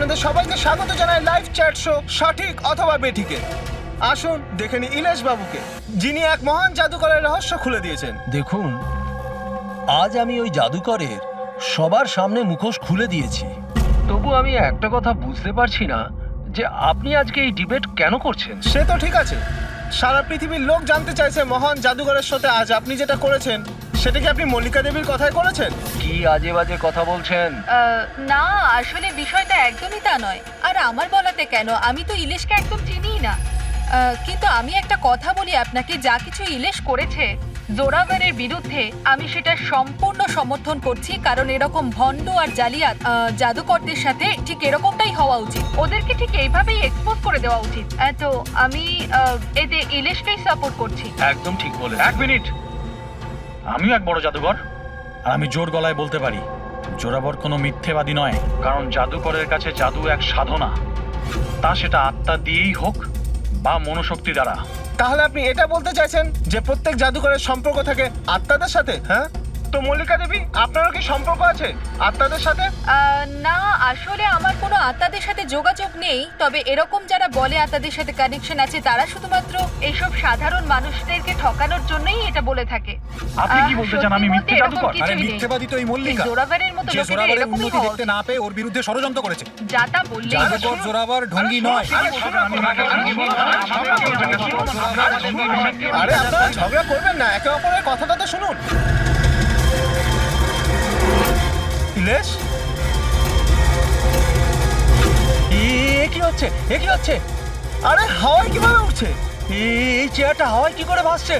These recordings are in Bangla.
আপনাদের সবাইকে স্বাগত জানাই লাইভ চ্যাট শো সঠিক অথবা বেঠিকে। আসুন দেখে নি ইলেশ বাবুকে, যিনি এক মহান জাদুকরের রহস্য খুলে দিয়েছেন। দেখুন, আজ আমি ওই জাদুকরের সবার সামনে মুখোশ খুলে দিয়েছি। তবু আমি একটা কথা বুঝতে পারছি না যে আপনি আজকে এই ডিবেট কেন করছেন। সে তো ঠিক আছে, সারা পৃথিবীর লোক জানতে চাইছে মহান জাদুকরের সাথে আজ আপনি যেটা করেছেন সেটা কি আপনি মল্লিকা দেবীর কথায় করেছেন? কি আজে বাজে কথা বলছেন? না, আসলে বিষয়টা একদমই তা নয়। আর আমার বলাতে কেন, আমি তো ইলিশকে একদম চিনিই না। কিন্তু আমি একটা কথা বলি আপনাকে, যা কিছু ইলিশ করেছে জোরাভারের বিরুদ্ধে, আমি সেটা সম্পূর্ণ সমর্থন করছি। কারণ এরকম ভণ্ড আর জালিয়াত জাদুকরদের সাথে ঠিক এরকমটাই হওয়া উচিত, ওদেরকে ঠিক এইভাবেই এক্সপোজ করে দেওয়া উচিত। তো আমি এতে ইলিশকেই সাপোর্ট করছি। একদম ঠিক বলে। এক মিনিট, আমিও এক বড় জাদুকর, আর আমি জোর গলায় বলতে পারি জোরাবর কোনো মিথ্যেবাদী নয়। কারণ জাদুকরের কাছে জাদু এক সাধনা, তা সেটা আত্মা দিয়েই হোক বা মনোশক্তি দ্বারা। তাহলে আপনি এটা বলতে চাইছেন যে প্রত্যেক জাদুকরের সম্পর্ক থাকে আত্মাদের সাথে? হ্যাঁ, তো মল্লিকা দেবী আপনারও কি সম্পর্ক আছে আত্মাদের সাথে? না, আসলে আমার কোনো আত্মাদের সাথে যোগাযোগ নেই। তবে এরকম যারা বলে আত্মাদের সাথে কানেকশন আছে, তারা শুধুমাত্র এইসব সাধারণ মানুষদেরকে ঠকানোর জন্যই এটা বলে থাকে। আপনি কি বলতে চান আমি মিথ্যে জাদুকর? আরে মিথ্যেবাদী তো এই মল্লিকা, জোরাভারের মতো যে লোকেদের জোরাবারের এরকমই উন্নতি হওয়া দেখতে উচিত। না পেয়ে ওর বিরুদ্ধে ষড়যন্ত্র করেছে। যা তা বললেই জাদুকর জোরাবার ঢঙ্গি নয়। আরে আপনারা ঝগড়া করবেন না, একে অপরের কথাটা তো শুনুন। ইলেশ, কি হচ্ছে? এ কি হচ্ছে? আরে হাওয়ায় কিভাবে উঠছে? এই চেয়ারটা হাওয়ায় কি করে ভাসছে?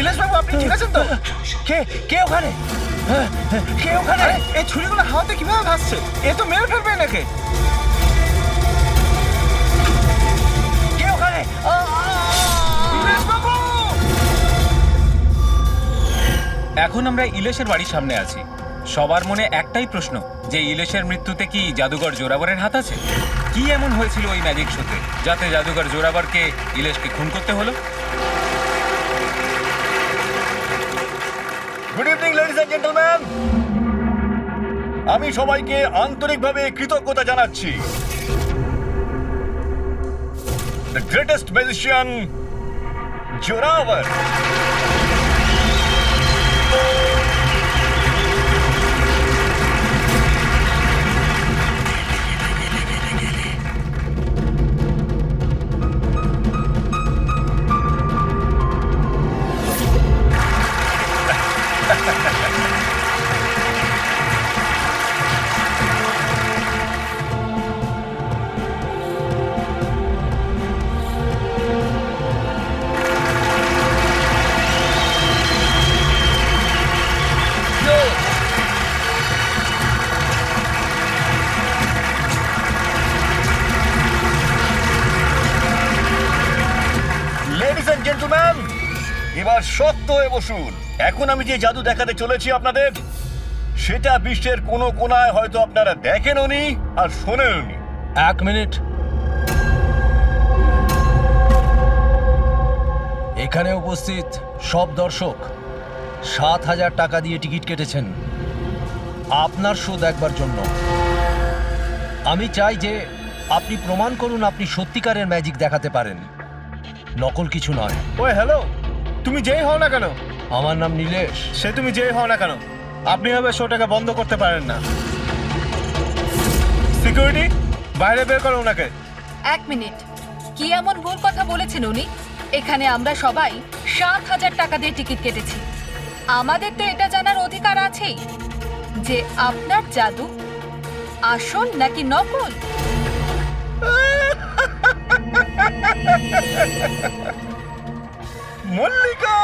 ইলেশ বাবু আপনি ঠিক আছেন তো? কে কে ওখানে? কে ওখানে? আরে এই ছুরিগুলো হাওয়াতে কিভাবে ভাসছে? এ তো মেরে ফেলবে নাকি? কে ওখানে? ইলেশ বাবু! এখন আমরা ইলেশের বাড়ির সামনে আছি। সবার মনে একটাই প্রশ্ন, যে ইলেশের মৃত্যুতে কি জাদুকর জোরাবরের হাত আছে? কি এমন হয়েছিল ওই ম্যাজিক শোতে যাতে জাদুকর জোরাবরকে ইলেশকে খুন করতে হলো? Good evening ladies and gentleman, আমি সবাইকে আন্তরিকভাবে কৃতজ্ঞতা জানাচ্ছি। The greatest magician Zorawar gentleman, এবার শক্ত হয়ে বসুন। এখন আমি যে জাদু দেখাতে চলেছি আপনাদের, সেটা বিশ্বের কোনো কোনায় হয়তো আপনারা দেখেনওনি আর শোনেনওনি। এক মিনিট, এখানে উপস্থিত সব দর্শক ৭,০০০ টাকা দিয়ে টিকিট কেটেছেন আপনার শো দেখবার জন্য। আমি চাই যে আপনি প্রমাণ করুন আপনি সত্যিকারের ম্যাজিক দেখাতে পারেন, নকল কিছু নয়। ওই হ্যালো, তুমি যেই হও না কেন, আমার নাম নীলেশ। সে তুমি যেই হও না কেন, আপনি হবে শোটাকে বন্ধ করতে পারেন না। সিকিউরিটি, বাইরে বের করো ওনাকে। এক মিনিট, কি এমন ভুল কথা বলেছেন উনি? এখানে আমরা সবাই ৭,০০০ টাকা দিয়ে টিকিট কেটেছি। আমাদের তো এটা জানার অধিকার আছেই যে আপনার জাদু আসল নাকি নকল। মল্লিকা,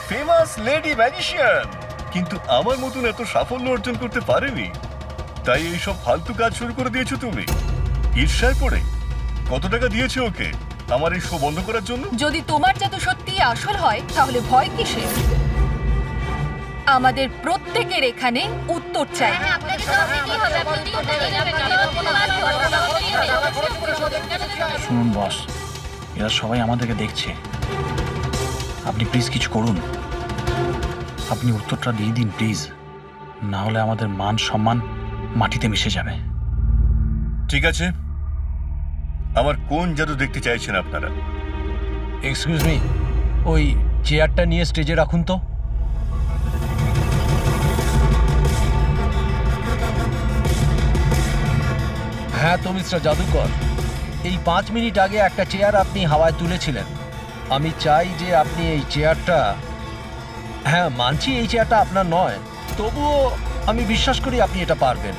ফেমাস লেডি ম্যাজিশিয়ান, কিন্তু আমার মতন এত সাফল্য অর্জন করতে পারেনি, তাই এইসব ফালতু কাজ শুরু করে দিয়েছো তুমি ঈর্ষায় পড়ে। কত টাকা দিয়েছো ওকে আমার এই শো বন্ধ করার জন্য? যদি তোমার জাদু সত্যিই আসল হয় তাহলে ভয় কিসের? আমাদের প্রত্যেকের এখানে উত্তর চাই। শুনুন বস, এরা সবাই আমাদেরকে দেখছে, আপনি প্লিজ কিছু করুন। আপনি উত্তরটা দিয়ে দিন প্লিজ, না হলে আমাদের মান সম্মান মাটিতে মিশে যাবে। ঠিক আছে, আমার কোন জাদু দেখতে চাইছেন আপনারা? এক্সকিউজ মি, ওই চেয়ারটা নিয়ে স্টেজে রাখুন তো। হ্যাঁ তো মিস্টার জাদুকর, এই 5 মিনিট আগে একটা চেয়ার আপনি হাওয়ায় তুলেছিলেন। আমি চাই যে আপনি এই চেয়ারটা, হ্যাঁ মানছি এই চেয়ারটা আপনার নয়, তবুও আমি বিশ্বাস করি আপনি এটা পারবেন।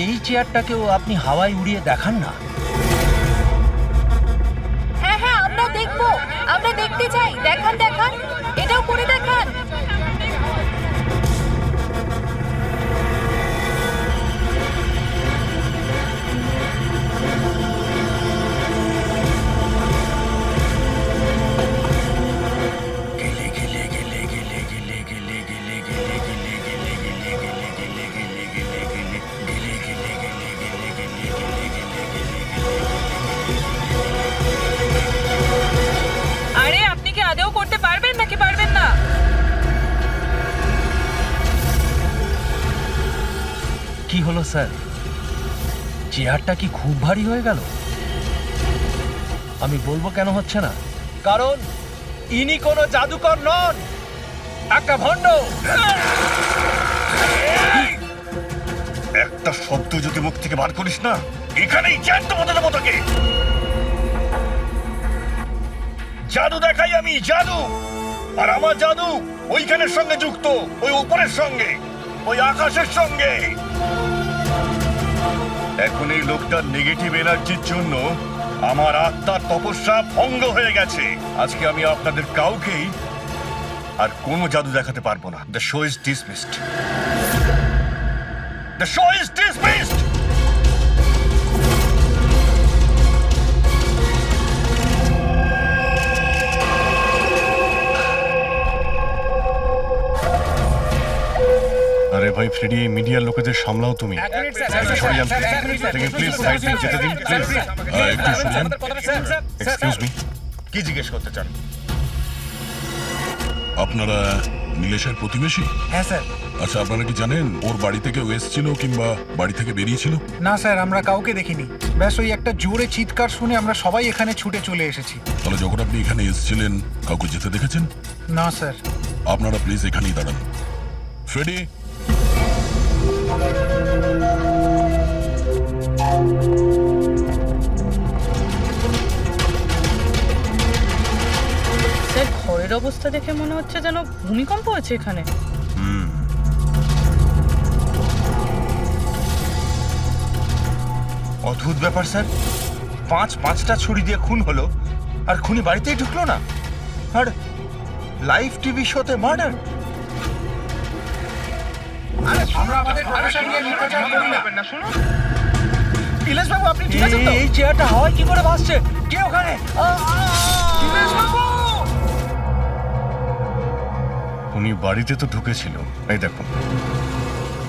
এই চেয়ারটাকেও আপনি হাওয়ায় উড়িয়ে দেখান না। হ্যাঁ হ্যাঁ, আমরা দেখবো, আমরা দেখতে চাই। দেখান দেখান, এটাও করে দেখান। আরে আপনি কি আদৌ করতে পারবেন নাকি পারবেন না? কি হলো স্যার, চেয়ারটা কি খুব ভারী হয়ে গেল? আমি বলবো কেন হচ্ছে না, কারণ ইনি কোনো জাদুকর নন, একটা ভণ্ড। একটা শব্দ যদি মুখ থেকে বার করিস না, এখানেই জ্যান্ত মতো দেবো তোকে। জাদু দেখাই আমি, জাদু। আর আমার জাদু ওইখানের সঙ্গে যুক্ত, ওই উপরের সঙ্গে, ওই আকাশের সঙ্গে। এখন এই লোকটার নেগেটিভ এনার্জির জন্য আমার আত্মার তপস্যা ভঙ্গ হয়ে গেছে। আজকে আমি আপনাদের কাউকেই আর কোনো জাদু দেখাতে পারবো না। The show is dismissed. The show is dismissed. আরে ভাই ফ্রেডি, এই মিডিয়ার লোকেদের সামলাও তুমি। সরে যান প্লিজ, সাইড দিন, যেতে দিন প্লিজ। একটু শুনুন। এক্সকিউজ মি, কি জিজ্ঞেস করতে চান? আপনারা নীলেশের প্রতিবেশী? হ্যাঁ স্যার। আচ্ছা, আপনারা কি জানেন ওর বাড়ি থেকে ও এসেছিল কিংবা বাড়ি থেকে বেরিয়েছিল? না স্যার, আমরা কাউকে দেখিনি। ব্যাস ওই একটা জোরে চিৎকার শুনে আমরা সবাই এখানে ছুটে চলে এসেছি। তাহলে যখন আপনি এখানে এসেছিলেন কাউকে যেতে দেখেছেন? না স্যার। আপনারা প্লিজ এখানেই দাঁড়ান। ফ্রেডি, স্যার, ঘরের অবস্থা দেখে মনে হচ্ছে যেন ভূমিকম্প হয়েছে এখানে। অদ্ভুত ব্যাপার স্যার, পাঁচটা ছুরি দিয়ে খুন হলো আর খুনি বাড়িতেই ঢুকলো না, আর লাইভ টিভি শোতে মার্ডার। ইলেশ বাবু, আপনি ঠিক আছেন তো? এই চেয়ারটা হাওয়ায় কি করে ভাসছে? কে ওখানে? উনি বাড়িতে তো ঢুকেছিল, এই দেখুন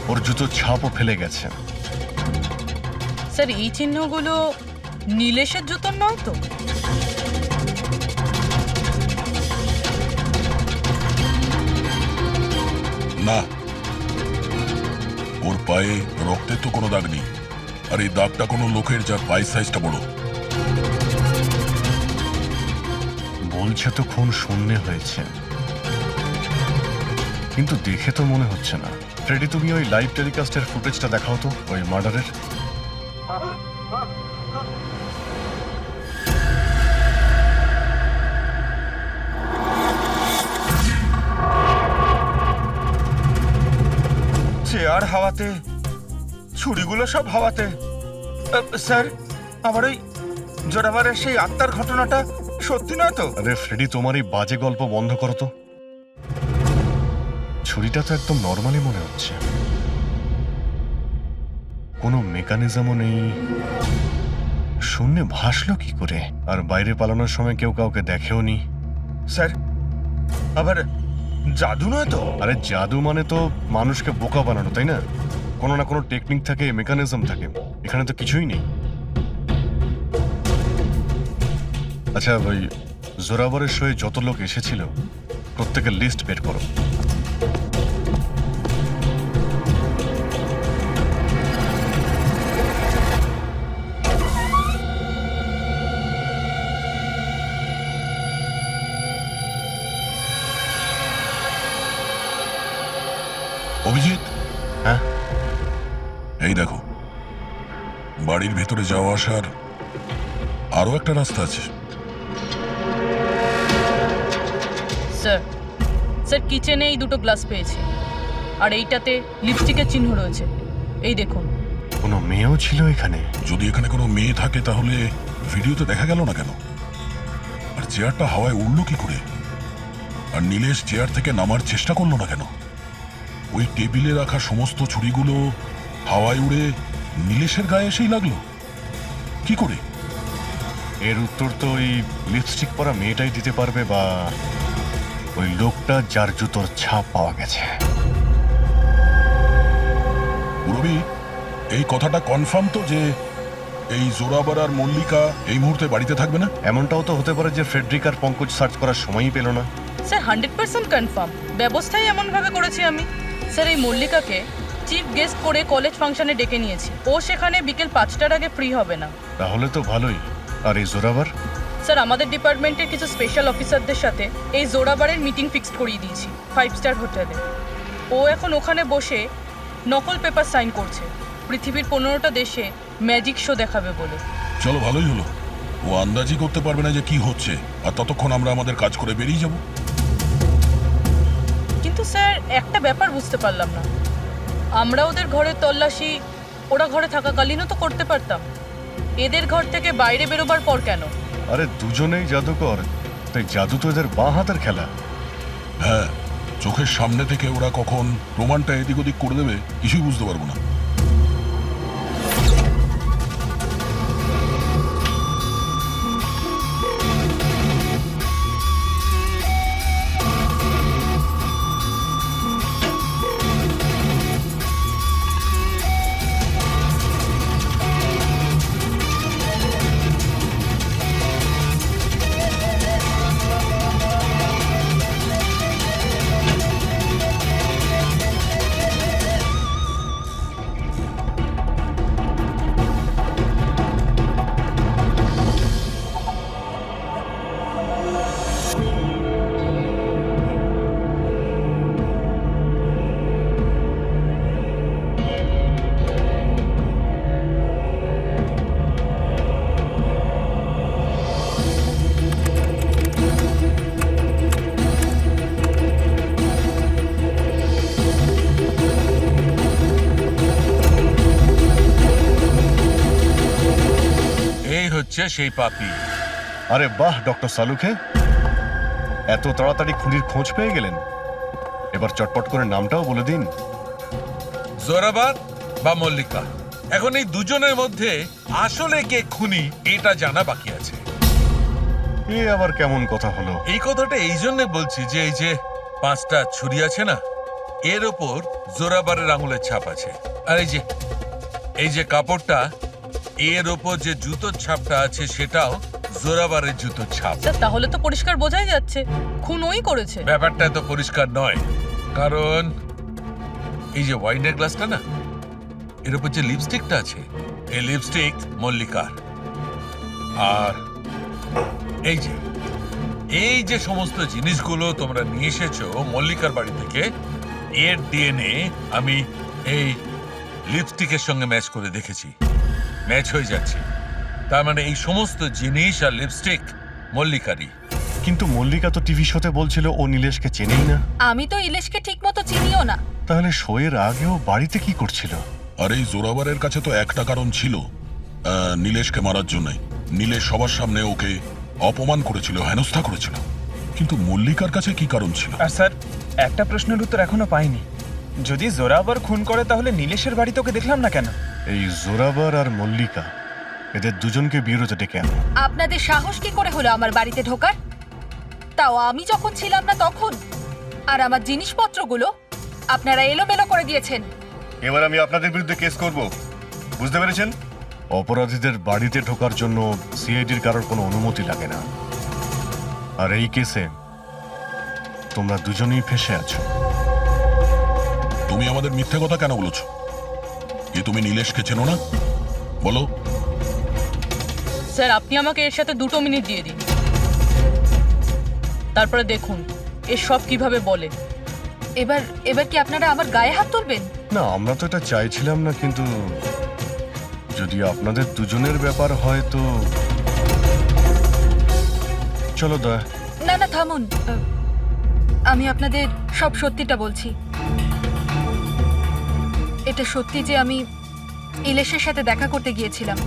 ওর জুতো ছাপও ফেলে গেছে। স্যার, এই চিহ্নগুলো নীলেশের জুতোর নয় তো? না, ওর পায়ে রক্তের তো কোনো দাগ নেই। আর এই দাগটা কোনো লোকের যার পায়ের সাইজটা বড়। বলছে তো খুন শূন্যে হয়েছে, কিন্তু দেখে তো মনে হচ্ছে না। ফ্রেডি, তুমি ওই লাইভ টেলিকাস্টের ফুটেজটা দেখাও তো, ওই মার্ডারের। চেয়ার হাওয়াতে, ছুরিগুলো সব হাওয়াতে। স্যার, আমার ওই জোরাবারের সেই আত্মার ঘটনাটা সত্যি নয় তো? আরে ফ্রেডি, তোমার এই বাজে গল্প বন্ধ করো তো। ছুরিটা তো একদম নর্মালি মনে হচ্ছে, কোনো মেকানিজমও নেই। শূন্যে ভাসলো কি করে? আর বাইরে পালানোর সময় কেউ কাউকে দেখেও নি। স্যার, আবার জাদু নয় তো? আরে জাদু মানে তো মানুষকে বোকা বানানো, তাই না? কোনো না কোনো টেকনিক থাকে, মেকানিজম থাকে। এখানে তো কিছুই নেই। আচ্ছা, ওই জোরাবরের শোয়ে যত লোক এসেছিল প্রত্যেকের লিস্ট বের করো। অভিজিৎ, হ্যাঁ? এই দেখো, বাড়ির ভেতরে যাওয়া আসার আরো একটা রাস্তা আছে। স্যার স্যার কিচেনে এই দুটো গ্লাস পেয়েছি, আর এইটাতে লিপস্টিকের চিহ্ন রয়েছে। এই দেখুন। কোনো মেয়েও ছিল এখানে? যদি এখানে কোনো মেয়ে থাকে তাহলে ভিডিওতে দেখা গেল না কেন? আর চেয়ারটা হাওয়ায় উড়লো কি করে? আর নীলেশ চেয়ার থেকে নামার চেষ্টা করলো না কেন? ওই টেবিলে রাখা সমস্ত ছুরিগুলো হাওয়ায় উড়ে নীলেশের গায়ে এসেই লাগলো কি করে? এর উত্তর তো ওই লিপস্টিক পরা মেয়েটাই দিতে পারবে, বা ওই লোকটা যার জুতোর ছাপ পাওয়া গেছে। রবি, এই কথাটা কনফার্ম তো যে এই জোরাবার আর মল্লিকা এই মুহূর্তে বাড়িতে থাকবে না? এমনটাও তো হতে পারে যে ফ্রেডরিক আর পঙ্কজ সার্চ করার সময়ই পেল না। Sir 100% confirm. ব্যবস্থাই এমনভাবে করেছি আমি। স্যার এই মল্লিকাকে চিফ গেস্ট করে কলেজ ফাংশনে ডেকে নিয়েছি। ও সেখানে বিকেল 5টার আগে ফ্রি হবে না। তাহলে তো ভালোই। আর এই জোরাবার? স্যার আমাদের ডিপার্টমেন্টের কিছু স্পেশাল অফিসারদের সাথে এই জোরাবারের মিটিং ফিক্সড করিয়ে দিয়েছি 5 স্টার হোটেলে। ও এখন ওখানে বসে নকল পেপার সাইন করছে পৃথিবীর 15টা দেশে ম্যাজিক শো দেখাবে বলে। চলো, ভালোই হলো। ও আন্দাজই করতে পারবে না যে কি হচ্ছে, আর ততক্ষণ আমরা আমাদের কাজ করে বেরিয়ে যাব। কিন্তু স্যার একটা ব্যাপার বুঝতে পারলাম না, আমরা ওদের ঘরের তল্লাশি ওরা ঘরে থাকাকালীনও তো করতে পারতাম। এদের ঘর থেকে বাইরে বেরোবার পর কেন? আরে দুজনেই জাদুকর, তাই জাদু তো এদের বাঁ হাতের খেলা। হ্যাঁ, চোখের সামনে থেকে ওরা কখন প্রমাণটা এদিক ওদিক করে দেবে কিছুই বুঝতে পারবো না। সেই পাপি। আরে বাহ ডক্টর সালুখে, এত তাড়াতাড়ি খুনির খোঁজ পেয়ে গেলেন। এবার চটপট করে নামটাও বলে দিন। জোরাবার বা মল্লিকা, এখন এই দুজনের মধ্যে আসলে কে খুনি এটা জানা বাকি আছে। এ আবার কেমন কথা হলো? এই কথাটা এই জন্য বলছি যে এই যে 5টা ছুরি আছে না, এর ওপর জোরাবারের আঙুলের ছাপ আছে। আর এই যে কাপড়টা, এর ওপর যে জুতোর ছাপটা আছে সেটাও জোরাবারের জুতোর ছাপ। স্যার তাহলে তো পরিষ্কার বোঝাই যাচ্ছে খুন ওই করেছে। ব্যাপারটা তো পরিষ্কার নয়, কারণ এই যে ওয়াইনের গ্লাসটা না, এর উপর যে লিপস্টিকটা আছে, এই লিপস্টিক মল্লিকার। আর এই যে সমস্ত জিনিসগুলো তোমরা নিয়ে এসেছো মল্লিকার বাড়ি থেকে, এর ডিএনএ আমি এই লিপস্টিকের সঙ্গে ম্যাচ করে দেখেছি, ম্যাচ হয়ে যাচ্ছে। তার মানে এই সমস্ত জিনিস আর লিপস্টিক মল্লিকারই। কিন্তু মল্লিকা তো টিভি শোতে বলছিল ও নীলেশকে চেনেই না। আমি তো ইলেশকে ঠিক মতো চিনিও না। তাহলে শোয়ের আগেও বাড়িতে কি করছিল? আর এই জোরাবারের কাছে তো একটা কারণ ছিল, নীলেশকে মারার জন্য। নীলেশ সবার সামনে ওকে অপমান করেছিল, হেনস্থা করেছিল। কিন্তু মল্লিকার কাছে কি কারণ ছিল? আর স্যার একটা প্রশ্নের উত্তর এখনো পাইনি। যদি জোরাবার খুন করে তাহলে নীলেশের বাড়ি তোকে দেখলাম না কেন? এই জোরাবার আর মল্লিকা, এদের দুজনকে বিরোধে ডেকে আনো। আপনাদের সাহস কি করে হলো আমার বাড়িতে ঢোকার? তাও আমি যখন ছিলাম না তখন। আর আমার জিনিসপত্রগুলো আপনারা এলোমেলো করে দিয়েছেন। এবার আমি আপনাদের বিরুদ্ধে কেস করব, বুঝতে পেরেছেন? অপরাধীদের বাড়িতে ঢোকার জন্য সিআইডির কারোর কোনো অনুমতি লাগে না। আর এই কেসে তোমরা দুজনেই ফেঁসে আছো। তুমি আমাদের মিথ্যে কথা কেন বলেছো? তুমি নীলেশকে চেনো না? বলো। স্যার আপনি আমাকে এর সাথে 2 মিনিট দিয়ে দিন, তারপরে দেখুন এর সব কিভাবে বলে। এবার এবার কি আপনারা আমার গায়ে হাত তুলবেন? না, আমরা তো এটা চাইছিলাম না, কিন্তু যদি আপনাদের দুজনের ব্যাপার হয় তো চলো দয়া। না না থামুন, আমি আপনাদের সব সত্যিটা বলছি। এটা সত্যি যে আমি ইলেশের সাথে দেখা করতে গিয়েছিলাম।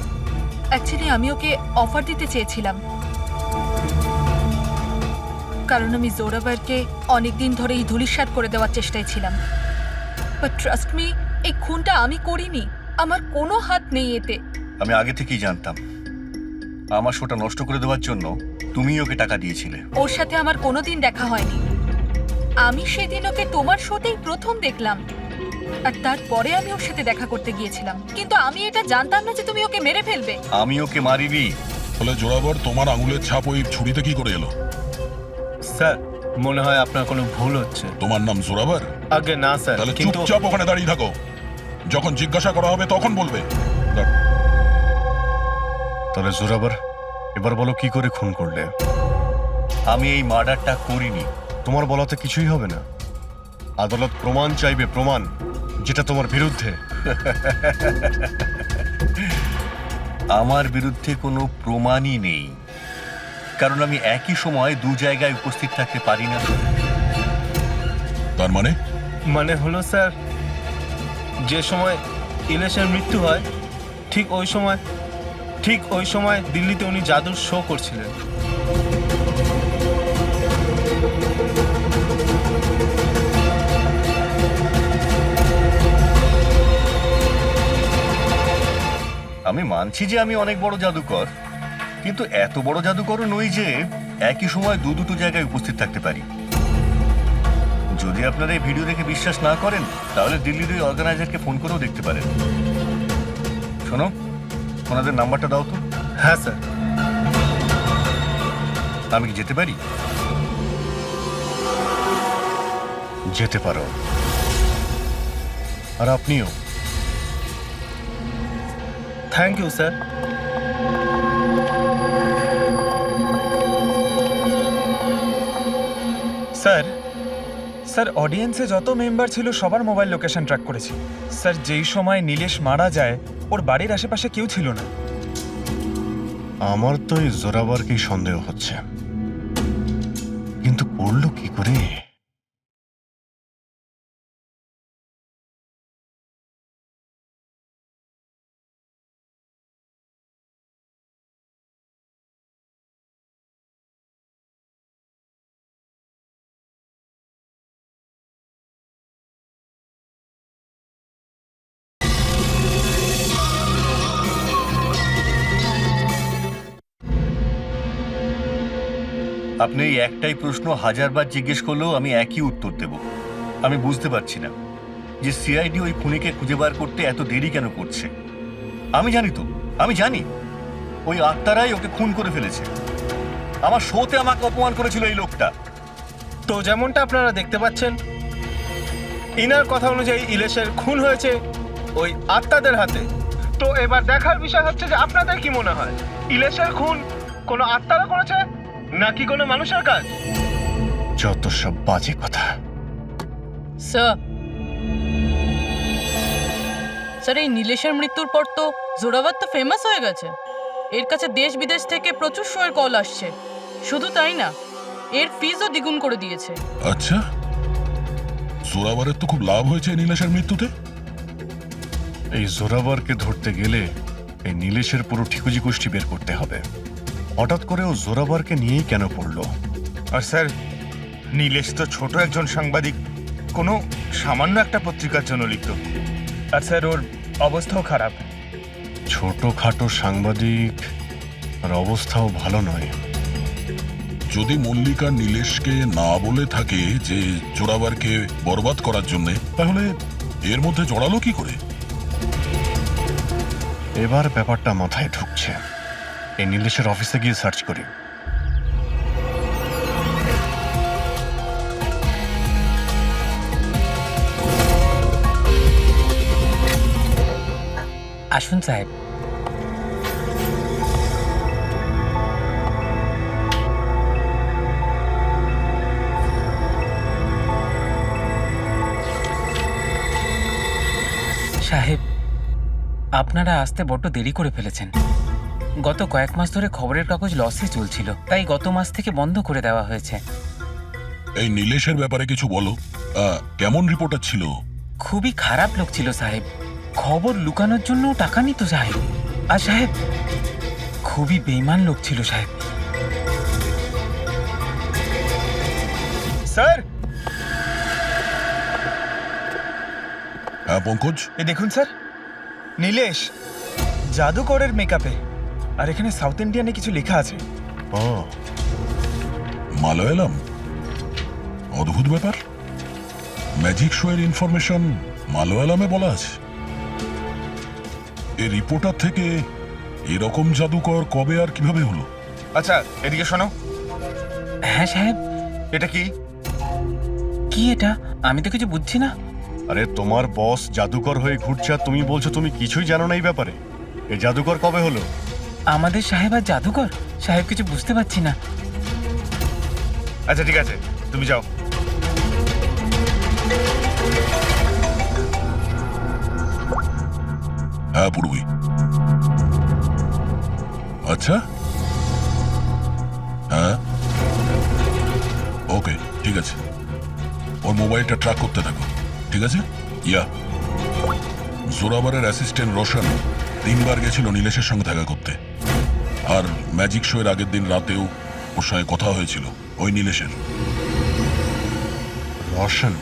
অ্যাকচুয়ালি আমি ওকে অফার দিতে চেয়েছিলাম, কারণ আমি জোরাবারকে অনেকদিন ধরে এই ধূলিসাৎ করে দেওয়ার চেষ্টায় ছিলাম। বাট ট্রাস্ট মি, এই খুনটা আমি করিনি, আমার কোনো হাত নেই এতে। আমি আগে থেকেই জানতাম আমার শোটা নষ্ট করে দেওয়ার জন্য তুমি ওকে টাকা দিয়েছিলে। ওর সাথে আমার কোনোদিন দেখা হয়নি। আমি সেদিন ওকে তোমার শোতেই প্রথম দেখলাম, আর তারপরে আমি ওর সাথে দেখা করতে গিয়েছিলাম। কিন্তু আমি এটা জানতাম না যে তুমি ওকে মেরে ফেলবে। আমি ওকে মারিনি। ফলে জোরাবর তোমার আঙুলের ছাপ ওই ছুরিতে কি করে এলো? স্যার, মনে হয় আপনার কোনো ভুল হচ্ছে। তোমার নাম জোরাবর? আগে না স্যার, তাহলে কিন্তু চুপচাপ ওখানে দাঁড়িয়ে থাকো, যখন জিজ্ঞাসা করা হবে তখন বলবে। তাহলে জোরাবর, এবার বলো কি করে খুন করলে? আমি এই মার্ডারটা করিনি। তোমার বলাতে কিছুই হবে না। আদালত প্রমাণ চাইবে, প্রমাণ যেটা তোমার বিরুদ্ধে। আমার বিরুদ্ধে কোনো প্রমাণই নেই, কারণ আমি একই সময় দু জায়গায় উপস্থিত থাকতে পারি না। তার মানে? মানে হলো স্যার, যে সময় ইলেশের মৃত্যু হয় ঠিক ওই সময় দিল্লিতে উনি জাদুর শো করছিলেন। আমি মানছি যে আমি অনেক বড় জাদুকর, কিন্তু এত বড় জাদুকরও নই যে একই সময় দুটো জায়গায় উপস্থিত থাকতে পারি। যদি আপনারা এই ভিডিও দেখে বিশ্বাস না করেন, তাহলে দিল্লির ওই অর্গানাইজারকে ফোন করেও দেখতে পারেন। শোনো, ওনাদের নাম্বারটা দাও তো। হ্যাঁ স্যার। আমি কি যেতে পারি? যেতে পারো। আর আপনিও। Thank you sir. স্যার, অডিয়েন্সে যত মেম্বার ছিল সবার মোবাইল লোকেশন ট্র্যাক করেছি। স্যার, যেই সময় নীলেশ মারা যায় ওর বাড়ির আশেপাশে কেউ ছিল না। আমার তো এই জোরাবারকেই সন্দেহ হচ্ছে, কিন্তু করলো কি করে? আপনি এই একটাই প্রশ্ন হাজারবার জিজ্ঞেস করলেও আমি একই উত্তর দেব। আমি বুঝতে পারছি না যে সিআইডি ওই খুনিকে খুঁজে বার করতে এত দেরি কেন করছে। আমি জানি তো, আমি জানি ওই আত্মারাই ওকে খুন করে ফেলেছে। আমার শোতে আমাকে অপমান করেছিল এই লোকটা। তো যেমনটা আপনারা দেখতে পাচ্ছেন, ইনার কথা অনুযায়ী ইলেশের খুন হয়েছে ওই আত্মাদের হাতে। তো এবার দেখার বিষয় হচ্ছে যে আপনাদের কি মনে হয়, ইলেশের খুন কোনো আত্মারা করেছে নাকি কোনো মানুষের কাজ? যত সব বাজে কথা। স্যার, এই নীলেশের মৃত্যুর পর তো জোরাবার তো ফেমাস হয়ে গেছে। এর কাছে দেশ বিদেশ থেকে প্রচুর শোয়ের কল আসছে। শুধু তাই না, এর ফিজও দ্বিগুণ করে দিয়েছে। আচ্ছা, জোরাবারের তো খুব লাভ হয়েছে এই নীলেশের মৃত্যুতে। এই জোরাবারকে ধরতে গেলে এই নীলেশের পুরো ঠিকুজি গোষ্ঠী বের করতে হবে। হঠাৎ করে ও জোরাবারকে নিয়েই কেন পড়লো? আর স্যার, নীলেশ তো ছোট একজন সাংবাদিক, কোনো সামান্য একটা পত্রিকার জন্য লিখত। আর স্যার, ওর অবস্থাও খারাপ। ছোটখাটো সাংবাদিক, আর অবস্থাও ভালো নয়। যদি মল্লিকা নীলেশকে না বলে থাকে যে জোরাবারকে বরবাদ করার জন্য, তাহলে এর মধ্যে জড়ালো কি করে? এবার ব্যাপারটা মাথায় ঢুকছে। এই নীলেশের অফিসে গিয়ে সার্চ করি। আসুন সাহেব। সাহেব, আপনারা আসতে বড্ড দেরি করে ফেলেছেন। গত কয়েক মাস ধরে খবরের কাগজ লসে চলছিল, তাই গত মাস থেকে বন্ধ করে দেওয়া হয়েছে। এই নীলেশের ব্যাপারে কিছু বলো। কেমন রিপোর্টার ছিল? খুবই খারাপ লোক ছিল সাহেব। খবর লুকানোর জন্য টাকা নিত সাহেব। আর সাহেব, খুবই বেইমান লোক ছিল সাহেব। স্যার, হ্যাঁ পঙ্কজ, এই দেখুন স্যার, নীলেশ জাদুকরের মেকআপে, আর এখানে সাউথ ইন্ডিয়ানে কিছু লেখা আছে। মালয়ালাম? অদ্ভুত ব্যাপার, ম্যাজিক শো এর ইনফরমেশন মালয়ালামে বলা আছে। এই রিপোর্টার থেকে এরকম জাদুকর কবে আর কিভাবে হলো? আচ্ছা এদিকে শোনো, হ্যাঁ সাহেব। এটা কি? কি এটা? আমি তো কিছু বুঝছি না। আরে তোমার বস জাদুকর হয়ে ঘুরছে আর তুমি বলছো তুমি কিছুই জানো না এই ব্যাপারে। এই জাদুকর কবে হলো? আমাদের সাহেব আর জাদুকর? সাহেব, কিছু বুঝতে পারছি না। আচ্ছা ঠিক আছে, তুমি যাও। হ্যাঁ পূর্বী। আচ্ছা, হ্যাঁ ওকে, ঠিক আছে। ওর মোবাইলটা ট্র্যাক করতে থাকো, ঠিক আছে? ইয়া, জোরাবারের অ্যাসিস্ট্যান্ট রোশন 3 বার গেছিল নীলেশের সঙ্গে দেখা করতে, আর ম্যাজিক শো এর আগের দিন রাতেও ওর সঙ্গে কথা হয়েছিল ওই নীলেশের। রোশন?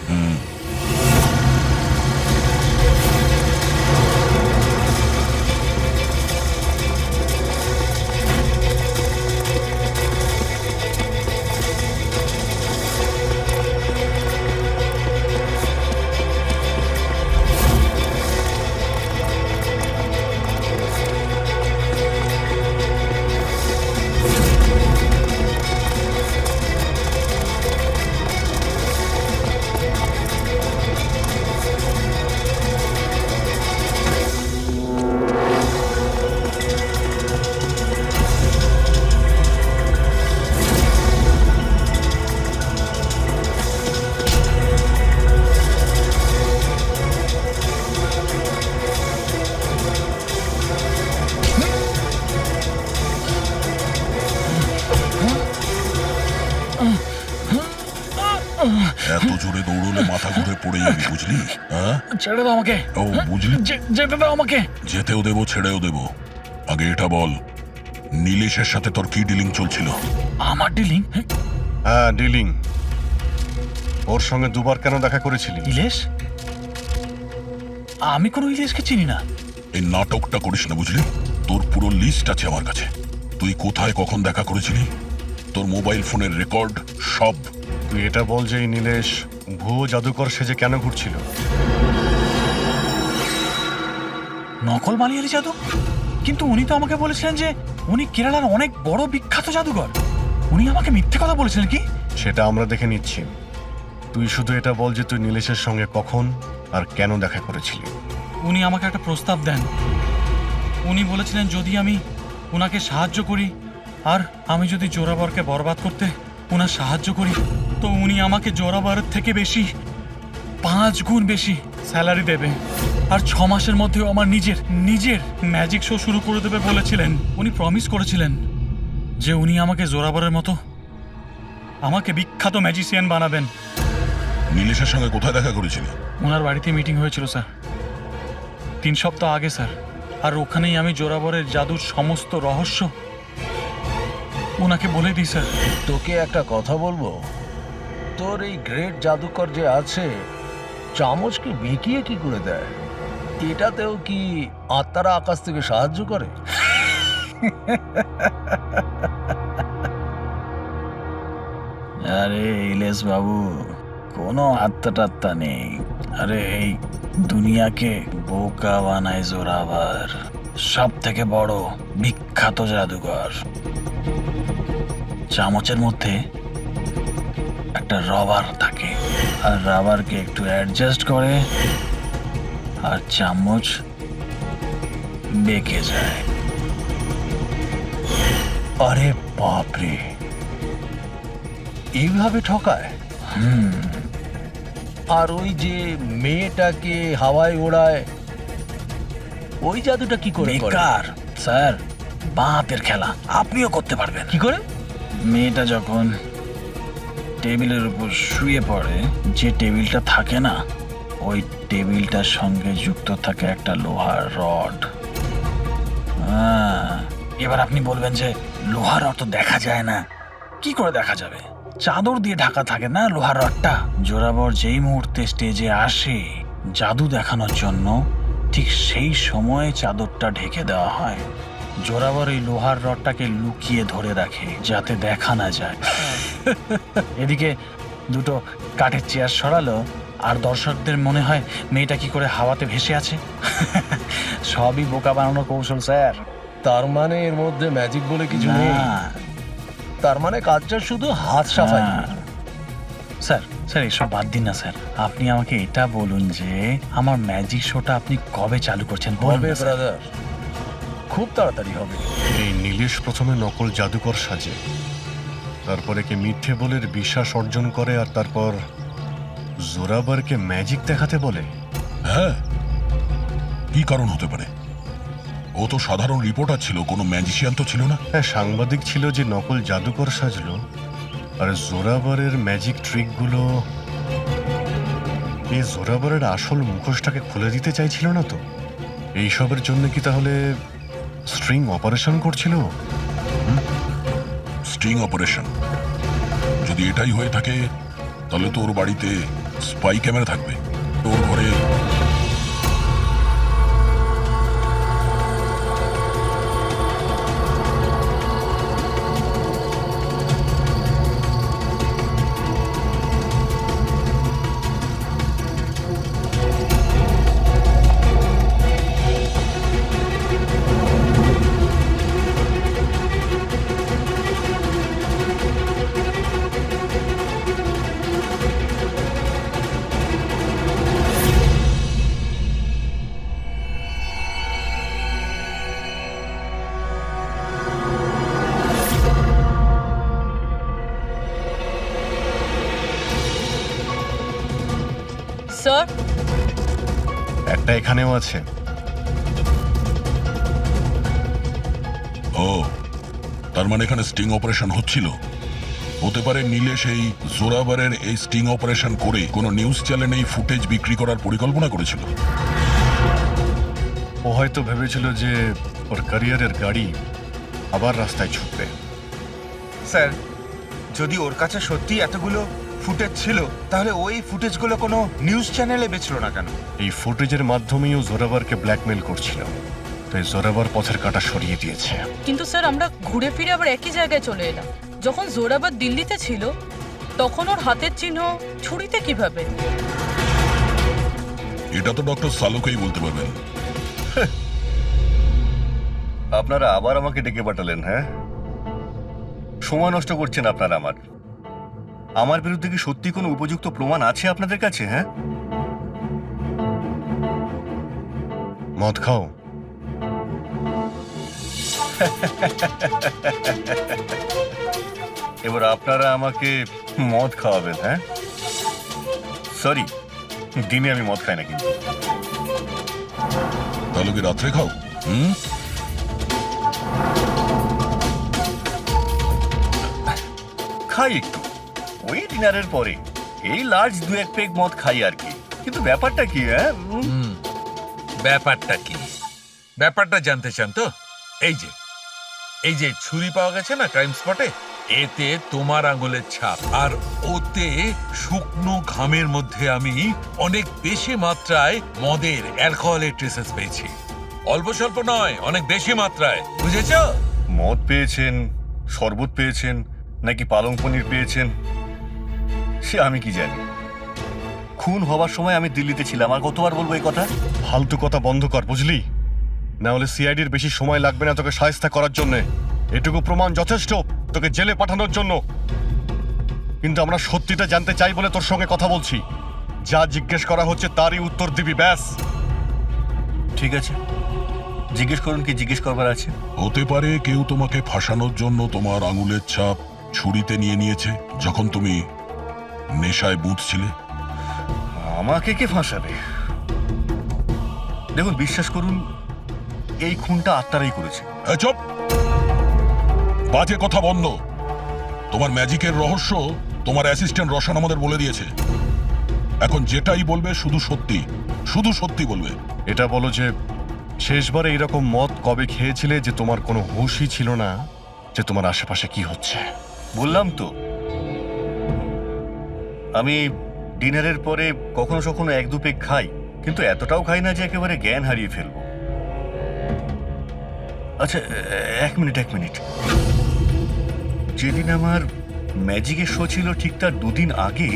এত জোরে দৌড়লে মাথা ঘুরে পড়ে যাবি, বুঝলি? হ্যাঁ, ছেড়ে দাও আমাকে। ও বুঝলি, যেতে দাও আমাকে। যেতেও দেবো ছেড়েও দেবো। আগে এটা বল, নীলেশের সাথে তোর কি ডিলিং চলছিল? আমার ডিলিং? হ্যাঁ ডিলিং। ওর সঙ্গে 2 বার কেন দেখা করেছিলি? ইলেশ? আমি কোনো ইলেশকে চিনি না। এই নাটকটা করিস না, বুঝলি? তোর পুরো লিস্ট আছে আমার কাছে। তুই কোথায় কখন দেখা করেছিলি, তোর মোবাইল ফোনের রেকর্ড সব। তুই এটা বল যে এই নীলেশ ভুয়ো জাদুকর সেজে কেন ঘুরছিল? নকল মালিয়ালি জাদু? কিন্তু উনি তো আমাকে বলেছিলেন যে উনি কেরালার অনেক বড় বিখ্যাত জাদুকর। উনি আমাকে মিথ্যে কথা বলেছিলেন কি? সেটা আমরা দেখে নিচ্ছি। তুই শুধু এটা বল যে তুই নীলেশের সঙ্গে কখন আর কেন দেখা করেছিলি। উনি আমাকে একটা প্রস্তাব দেন। উনি বলেছিলেন যদি আমি ওনাকে সাহায্য করি, আর আমি যদি জোরাবরকে বরবাদ করতে ওনার সাহায্য করি, তো উনি আমাকে জোরাবরের থেকে বেশি 5 গুণ বেশি স্যালারি দেবে, আর 6 মাসের মধ্যেও আমার নিজের ম্যাজিক শো শুরু করে দেবে বলেছিলেন। উনি প্রমিস করেছিলেন যে উনি আমাকে জোরাবরের মতো আমাকে বিখ্যাত ম্যাজিশিয়ান বানাবেন। নীলেশের সঙ্গে কোথায় দেখা করেছিলি? ওনার বাড়িতে মিটিং হয়েছিল স্যার, 3 সপ্তাহ আগে স্যার। আর ওখানেই আমি জোরাবরের জাদুর সমস্ত রহস্য ওনাকে বলে দিই স্যার। তোকে একটা কথা বলবো, তোর এই গ্রেট জাদুকর যে আছে, চামচকে বেঁকিয়ে কি করে দেয়? এটাতেও কি আত্মারা আকাশ থেকে সাহায্য করে? আরে ইলেশ বাবু, কোনো আত্মা টাত্তা নেই। আরে এই দুনিয়াকে বোকা বানায় জোরাবার, সব থেকে বড় বিখ্যাত জাদুকর। চামচের মধ্যে একটা রবার থাকে, আর রাবারকে একটু অ্যাডজাস্ট করে আর চামচ বেঁকে যায়। আরে বাপরে, এইভাবে ঠকায়? আর ওই যে মেয়েটাকে হাওয়ায় ওড়ায়, ওই জাদুটা কি করে করে? বেকার স্যার, বাপের খেলা। আপনিও করতে পারবেন। কি করে? মেয়েটা যখন টেবিলের উপর শুয়ে পড়ে, যে টেবিলটা থাকে না, ওই টেবিলটার সঙ্গে যুক্ত থাকে একটা লোহার রড। এবার আপনি বলবেন যে লোহার রড তো দেখা যায় না। কি করে দেখা যাবে? চাদর দিয়ে ঢাকা থাকে না লোহার রডটা। জোরাবর যেই মুহূর্তে স্টেজে আসে জাদু দেখানোর জন্য, ঠিক সেই সময়ে চাদরটা ঢেকে দেওয়া হয়। জোরাবর এই লোহার রডটাকে লুকিয়ে ধরে রাখে যাতে দেখা না যায়। এদিকে দুটো কাঠের চেয়ার সরালো আর দর্শকদের মনে হয় মেয়েটা কি করে হাওয়াতে ভেসে আছে। সবই বোকা বানানোর কৌশল স্যার। তার মানে এর মধ্যে ম্যাজিক বলে কিছু নেই? না। তার মানে কাজটা শুধু হাত সাফাই। স্যার স্যার এসব বাদ দিন না স্যার। আপনি আমাকে এটা বলুন যে আমার ম্যাজিক শোটা আপনি কবে চালু করছেন? হবে বলবে স্যার। ব্রাদার, খুব তাড়াতাড়ি হবে। এই নীলেশ প্রথমে নকল জাদুকর সাজে, তারপরে কি মিথ্যে বলের বিশ্বাস অর্জন করে, আর তারপর জোরাবারকে ম্যাজিক দেখাতে বলে। হ্যাঁ, কি কারণ হতে পারে? ও তো সাধারণ রিপোর্টার ছিল, কোনো ম্যাজিশিয়ান তো ছিল না। হ্যাঁ, সাংবাদিক ছিল যে নকল জাদুকর সাজলো, আর জোরাবারের ম্যাজিক ট্রিকগুলো এই জোরাবারের আসল মুখোশটাকে খুলে দিতে চাইছিল না তো? এইসবের জন্য কি তাহলে স্ট্রিং অপারেশন করছিল? স্টিং অপারেশন যদি এটাই হয়ে থাকে, তাহলে তো ওর বাড়িতে স্পাই ক্যামেরা থাকবে। ওর ঘরে স্যার, একটা এখানেও আছে। ও, তার মানে এখানে স্টিং অপারেশন হচ্ছিল। হতে পারে নীলেশ এই জোরাবারের এই স্টিং অপারেশন করে কোনো নিউজ চ্যানেলে এই ফুটেজ বিক্রি করার পরিকল্পনা করেছিল। ও হয়তো ভেবেছিল যে ওর ক্যারিয়ারের গাড়ি আবার রাস্তায় ছুটবে। স্যার, যদি ওর কাছে সত্যি এতগুলো ফুটেজ ছিল, তাহলে ওই ফুটেজগুলো কোনো নিউজ চ্যানেলে বেচলো না কেন? এই ফুটেজের মাধ্যমেই ও জোরাবারকে ব্ল্যাকমেল করছিল, তাই জোরাবার পথের কাঁটা সরিয়ে দিয়েছে। কিন্তু স্যার আমরা ঘুরে ফিরে আবার একই জায়গায় চলে এলাম। যখন জোরাবার দিল্লিতে ছিল তখন ওর হাতের চিহ্ন ছুরিতে কিভাবে? এটা তো ডক্টর সালুকেই বলতে পারবেন। আপনারা আবার আমাকে ডেকে পাঠালেন? হ্যাঁ, সময় নষ্ট করছেন আপনারা। আমার বিরুদ্ধে কি সত্যি কোনো উপযুক্ত প্রমাণ আছে আপনাদের কাছে? হ্যাঁ, মদ খাও। এবার আপনারা আমাকে মদ খাওয়াবেন? হ্যাঁ, সরি, দিনে আমি মদ খাই না। কিন্তু তাহলে কি রাত্রে খাও? খাই একটু, ওই ডিনারের পরে এই লার্জ 2-1 পেগ মদ খাই আর কি। কিন্তু ব্যাপারটা কি? হ্যাঁ, ব্যাপারটা কি? ব্যাপারটা জানতে চান তো? এই যে ছুরি পাওয়া গেছে না ক্রাইম স্পটে, এতে তোমার আঙুলের ছাপ, আর ওতে শুকনো ঘামের মধ্যে আমি অনেক বেশি মাত্রায় মদের, অ্যালকোহলের ট্রেসেস পেয়েছি। অল্প স্বল্প নয়, অনেক বেশি মাত্রায়, বুঝেছো? মদ পেয়েছেন, শরবত পেয়েছেন, নাকি পালং পনির পেয়েছেন সে আমি কি জানি। খুন হবার সময় আমি দিল্লিতে ছিলাম। আর কতবার বলবো এই কথা? ফালতু কথা বন্ধ কর, বুঝলি? না হলে সিআইডির বেশি সময় লাগবে না তোকে শায়েস্তা করার জন্য। এটুকু প্রমাণ যথেষ্ট তোকে জেলে পাঠানোর জন্য। কিন্তু আমরা সত্যিটা জানতে চাই বলে তোর সঙ্গে কথা বলছি। যা জিজ্ঞেস করা হচ্ছে তারই উত্তর দিবি, ব্যাস। ঠিক আছে, জিজ্ঞেস করুন, কি জিজ্ঞেস করবার আছে। হতে পারে কেউ তোমাকে ফাঁসানোর জন্য তোমার আঙুলের ছাপ ছুরিতে নিয়ে নিয়েছে যখন তুমি নেশায় বুঝছিলে। আমাকে কে ফাঁসাবে? দেখুন, বিশ্বাস করুন, এই খুনটা আত্মারাই করেছে। এই চুপ! বাজে কথা বন্ধ। তোমার ম্যাজিকের রহস্য তোমার অ্যাসিস্ট্যান্ট রশন আমাদের বলে দিয়েছে। এখন যেটাই বলবে শুধু সত্যি, শুধু সত্যি বলবে। এটা বলো যে শেষবার এইরকম মদ কবে খেয়েছিলে যে তোমার কোনো হুঁশই ছিল না যে তোমার আশেপাশে কি হচ্ছে? বললাম তো, আমি ডিনারের পরে কখনো কখনো এক দু পেগ খাই, কিন্তু এতটাও খাই না যে একেবারে জ্ঞান হারিয়ে ফেলবো। আচ্ছা, এক মিনিট। যেদিন আমার ম্যাজিকের শো ছিল ঠিক তার দুদিন আগে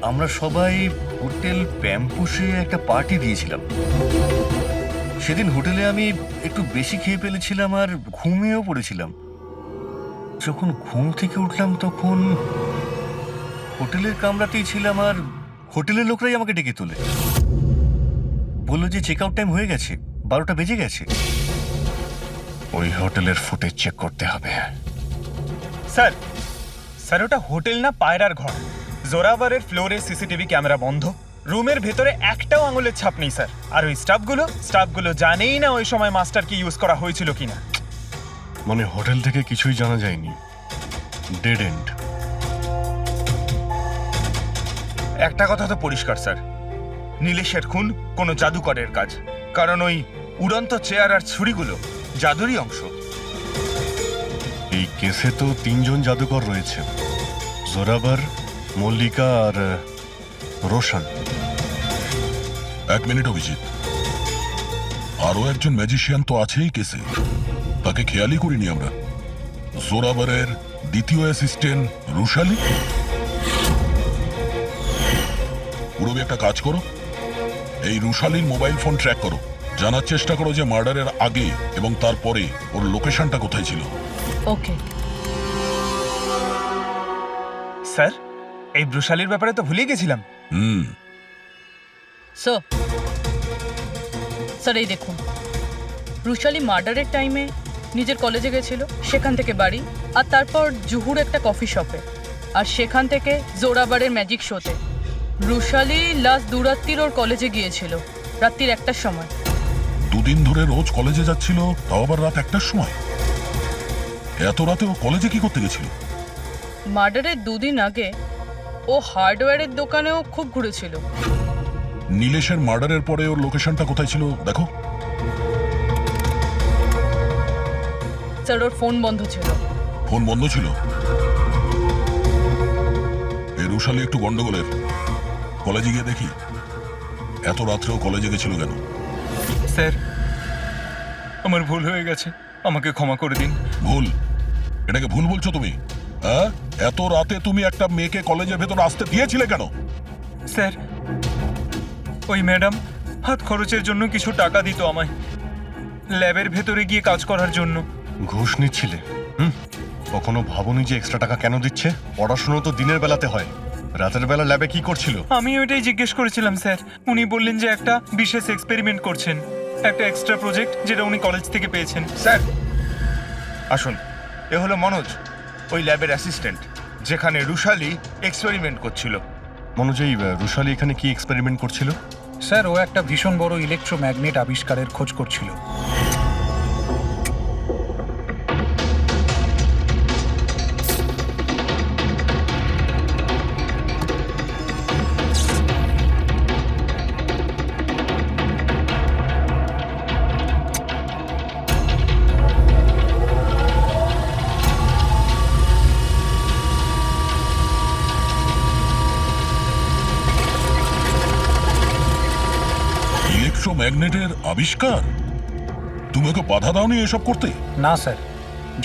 আমরা সবাই হোটেল প্যাম্পুসে একটা পার্টি দিয়েছিলাম। সেদিন হোটেলে আমি একটু বেশি খেয়ে ফেলেছিলাম আর ঘুমিয়েও পড়েছিলাম। যখন ঘুম থেকে উঠলাম তখন হোটেলের কামরাতেই ছিলাম আর হোটেলের লোকরাই আমাকে ডেকে তোলে, বললো যে চেক আউট টাইম হয়ে গেছে, 12টা বেজে গেছে। ওই হোটেলের ফুটেজ চেক করতে হবে। স্যার ওটা হোটেল না, পায়রার ঘর। জোরাভারের ফ্লোরে সিসিটিভি ক্যামেরা বন্ধ, রুমের ভেতরে একটাও আঙুলের ছাপ নেই স্যার। আর ওই স্টাফগুলো জানেই না ওই সময় মাস্টারকে ইউজ করা হয়েছিল কিনা। মানে হোটেল থেকে কিছুই জানা যায়নি, ডেড এন্ড। একটা কথা তো পরিষ্কার স্যার, নীলেশের খুন কোনো জাদুকরের কাজ, কারণ ওই উড়ন্ত চেয়ার আর ছুরিগুলো জাদুরই অংশ। এই কেসে তো 3 জন জাদুকর রয়েছে, জোরাবার, মল্লিকা আর রোশন। 1 মিনিট অভিজিৎ, আরো একজন ম্যাজিশিয়ান তো আছেই কেসে, তাকে খেয়ালই করিনি আমরা। জোরাবারের দ্বিতীয় অ্যাসিস্ট্যান্ট রুশালি। পুরবি একটা কাজ করো, এই রুশালির মোবাইল ফোন ট্র্যাক করো, জানার চেষ্টা করো যে মার্ডারের আগে এবং তারপরে ওর লোকেশনটা কোথায় ছিল। ওকে স্যার, এই ব্রুশালির ব্যাপারে তো ভুলেই গেছিলাম। স্যার এই দেখুন, রুশালি মার্ডারের টাইমে নিজের কলেজে গেছিল, সেখান থেকে বাড়ি, আর তারপর জুহুর একটা কফি শপে, আর সেখান থেকে জোরাবারের ম্যাজিক শোতে। রুশালি লাস্ট দুরাত্রির ওর কলেজে গিয়েছিল, রাত্রির 1টার সময়। 2 দিন ধরে রোজ কলেজে যাচ্ছিল, তাও আবার রাত 1টার সময়। এত রাতে ও কলেজে কি করতে গেছিল? মার্ডারের 2 দিন আগে ও হার্ডওয়্যারের দোকানেও খুব ঘুরেছিল। নীলেশের মার্ডারের পরে ওর লোকেশনটা কোথায় ছিল দেখো। স্যার ওর ফোন বন্ধ ছিল। ফোন বন্ধ ছিল? এই রুশালি একটু গন্ডগোলের। কলেজে গিয়ে দেখি এত রাত্রেও কলেজে গেছিল কেন। স্যার আমার ভুল হয়ে গেছে, আমাকে ক্ষমা করে দিন। ভুল? এটাকে ভুল বলছো তুমি? হ্যাঁ, এত রাতে তুমি একটা মেয়েকে কলেজের ভেতর আসতে দিয়েছিলে কেন? স্যার ওই ম্যাডাম হাত খরচের জন্য কিছু টাকা দিত আমায়, ল্যাবের ভেতরে গিয়ে কাজ করার জন্য। ঘুষ নিচ্ছিলে? কখনো ভাবনি যে এক্সট্রা টাকা কেন দিচ্ছে? পড়াশোনা তো দিনের বেলাতে হয়, রাতের বেলা ল্যাবে কি করছিল? আমি ওইটাই জিজ্ঞেস করেছিলাম স্যার। উনি বললেন যে একটা বিশেষ এক্সপেরিমেন্ট করছেন, একটা এক্সট্রা প্রজেক্ট যেটা উনি কলেজ থেকে পেয়েছেন। স্যার আসুন, এ হলো মনোজ, ওই ল্যাবের অ্যাসিস্ট্যান্ট, যেখানে রুশালি এক্সপেরিমেন্ট করছিল। মনোজ, এই রুশালি এখানে কি এক্সপেরিমেন্ট করছিল? স্যার ও একটা ভীষণ বড় ইলেকট্রোম্যাগনেট আবিষ্কারের খোঁজ করছিল। ইলেকট্রোম্যাগনেটের আবিষ্কার? তুমি ওকে বাধা দাওনি এসব করতে? না স্যার,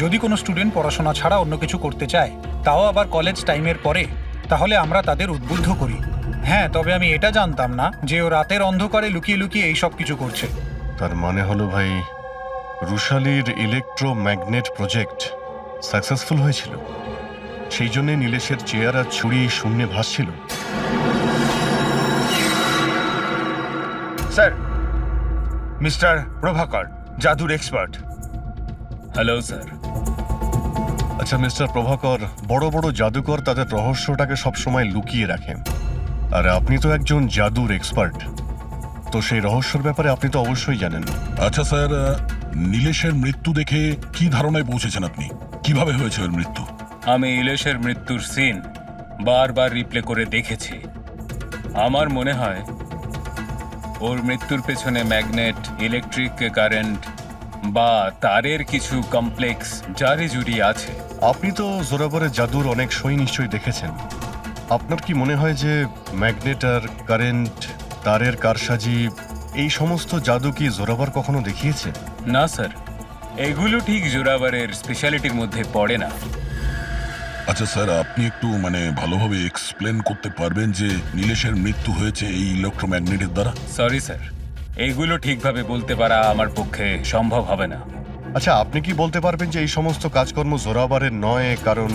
যদি কোনো স্টুডেন্ট পড়াশোনা ছাড়া অন্য কিছু করতে চায়, তাও আবার কলেজ টাইমের পরে, তাহলে আমরা তাদের উদ্বুদ্ধ করি। হ্যাঁ, তবে আমি এটা জানতাম না যে ও রাতের অন্ধকারে লুকিয়ে লুকিয়ে এই সব কিছু করছে। তার মানে হলো ভাই, রুশালির ইলেকট্রোম্যাগনেট প্রজেক্ট সাকসেসফুল হয়েছিল, সেই জন্যে নীলেশের চেয়ার আর ছুরি শূন্যে ভাসছিল। স্যার, মিস্টার প্রভাকর, জাদুর এক্সপার্ট। Hello sir. আচ্ছা মিস্টার প্রভাকর, বড় বড় জাদুকর তাদের রহস্যটাকে সবসময় লুকিয়ে রাখেন, আর আপনি তো একজন জাদুর এক্সপার্ট। তো সেই রহস্যের ব্যাপারে আপনি তো অবশ্যই জানেন। আচ্ছা স্যার, নীলেশের মৃত্যু দেখে কি ধারণায় পৌঁছেছেন আপনি? কিভাবে হয়েছে ওর মৃত্যু? আমি ইলেশের মৃত্যুর সিন বারবার রিপ্লে করে দেখেছি। আমার মনে হয় ওর মৃত্যুর পেছনে ম্যাগনেট, ইলেকট্রিক কারেন্ট বা তারের কিছু কমপ্লেক্স জারি জুড়ি আছে। আপনি তো জোরাবরের জাদুর অনেক সই নিশ্চয়ই দেখেছেন। আপনার কি মনে হয় যে ম্যাগনেট আর কারেন্ট, তারের কারসাজি, এই সমস্ত জাদু কি জোরাবর কখনো দেখিয়েছে? না স্যার, এগুলো ঠিক জোরাবারের স্পেশালিটির মধ্যে পড়ে না। আচ্ছা স্যার, আপনি একটু ভালোভাবে এক্সপ্লেন করতে পারবেন যে নীলেশের মৃত্যু হয়েছে এই ইলেকট্রোম্যাগনেটের দ্বারা? সরি স্যার, এইগুলো ঠিকভাবে বলতে পারা আমার পক্ষে সম্ভব হবে না। আচ্ছা, আপনি কি বলতে পারবেন যে এই সমস্ত কাজকর্ম জোরাবরের নয়, কারণ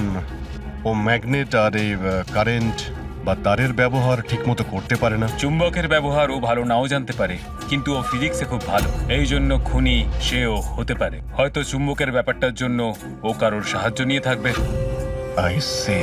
ও ম্যাগনেট আর এই কারেন্ট বা তারের ব্যবহার ঠিকমতো করতে পারে না? চুম্বকের ব্যবহার ও ভালো নাও জানতে পারে, কিন্তু ও ফিজিক্সে খুব ভালো। এই জন্য খুনি সেও হতে পারে। হয়তো চুম্বকের ব্যাপারটার জন্য ও কারোর সাহায্য নিয়ে থাকবে। I say.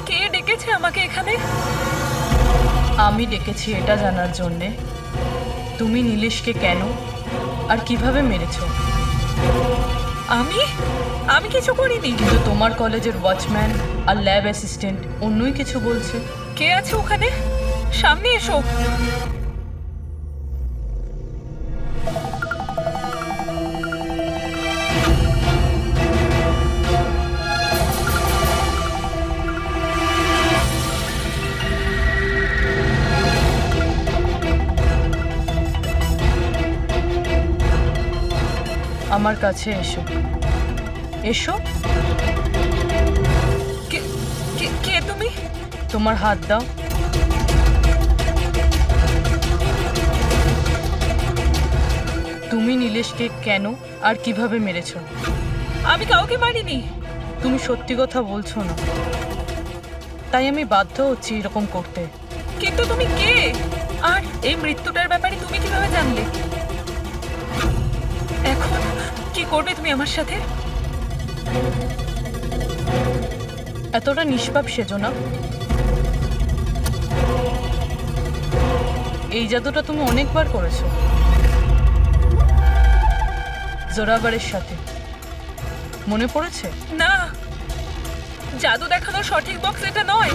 কে ডেকেছে আমাকে এখানে? আমি ডেকেছি এটা জানার জন্যে তুমি নীলেশকে কেন আর কিভাবে মেরেছো। আমি আমি কিছু করিনি। কিন্তু তোমার কলেজের ওয়াচম্যান আর ল্যাব অ্যাসিস্ট্যান্ট অন্যই কিছু বলছে। কে আছে ওখানে? সামনে এসো। আমার কাছে এসো। এসো। কে- কে তুমি? তোমার হাত দাও। তুমি নীলেশকে কেন আর কিভাবে মেরেছো? আমি কাউকে মারিনি। তুমি সত্যি কথা বলছো না, তাই আমি বাধ্য হচ্ছি এরকম করতে। কিন্তু তুমি কে? আর এই মৃত্যুটার ব্যাপারে তুমি কিভাবে জানলে? এখন কি করবে তুমি আমার সাথে? এতটা নিষ্পাপ সেজো না। এই জাদুটা তুমি অনেকবার করেছো জোরাবারের সাথে, মনে পড়েছে? না, জাদু দেখানোর সঠিক বক্স এটা নয়।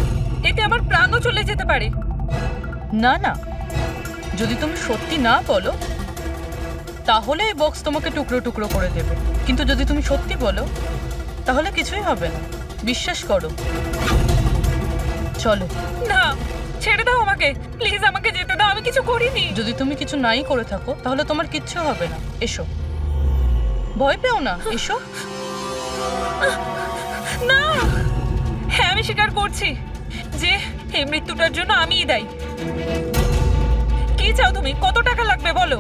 এতে আমার প্রাণও চলে যেতে পারে। না না, যদি তুমি সত্যি না বলো তাহলে এই বক্স তোমাকে টুকরো টুকরো করে দেবে, কিন্তু যদি তুমি সত্যি বলো তাহলে কিছুই হবে না। বিশ্বাস করো। চলো। না, ছেড়ে দাও আমাকে প্লিজ, আমাকে যেতে দাও। আমি কিছু করিনি। যদি তুমি কিছু নাই করে থাকো তাহলে তোমার কিচ্ছু হবে না। এসো, ভয় পেও না, এসো। না, হ্যাঁ আমি স্বীকার করছি যে এই মৃত্যুটার জন্য আমিই দায়ী। কি চাও তুমি? কত টাকা লাগবে বলো?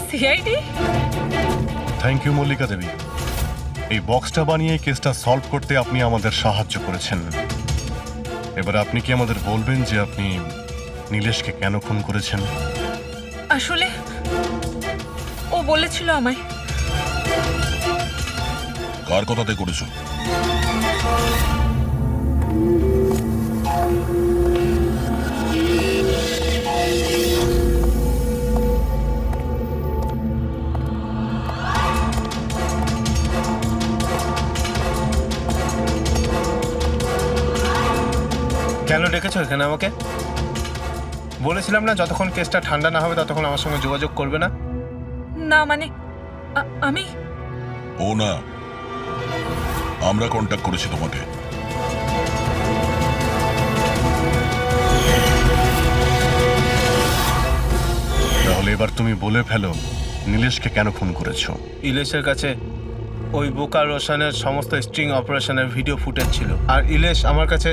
সিআইডি? থ্যাংক ইউ মল্লিকা দেবী। এই বক্সটা বানিয়ে কেসটা সলভ করতে আপনি আমাদের সাহায্য করেছেন। এবার আপনি কি আমাদের বলবেন যে আপনি নীলেশকে কেন খুন করেছেন? আসলে ও বলেছিল আমায়। কার কথাতে করেছো? কেন ডেকেছো এখানে আমাকে? বলেছিলাম না যতক্ষণ কেসটা ঠান্ডা না হবে ততক্ষণ আমার সঙ্গে যোগাযোগ করবে না। না মানে আমি ও না, আমরা কন্ট্যাক্ট করেছি তোমাকে। এবার তুমি বলে ফেলো নীলেশকে কেন খুন করেছো? ইলেশের কাছে ওই বোকা রোশনের সমস্ত স্ট্রিং অপারেশনের ভিডিও ফুটেজ ছিল, আর ইলেশ আমার কাছে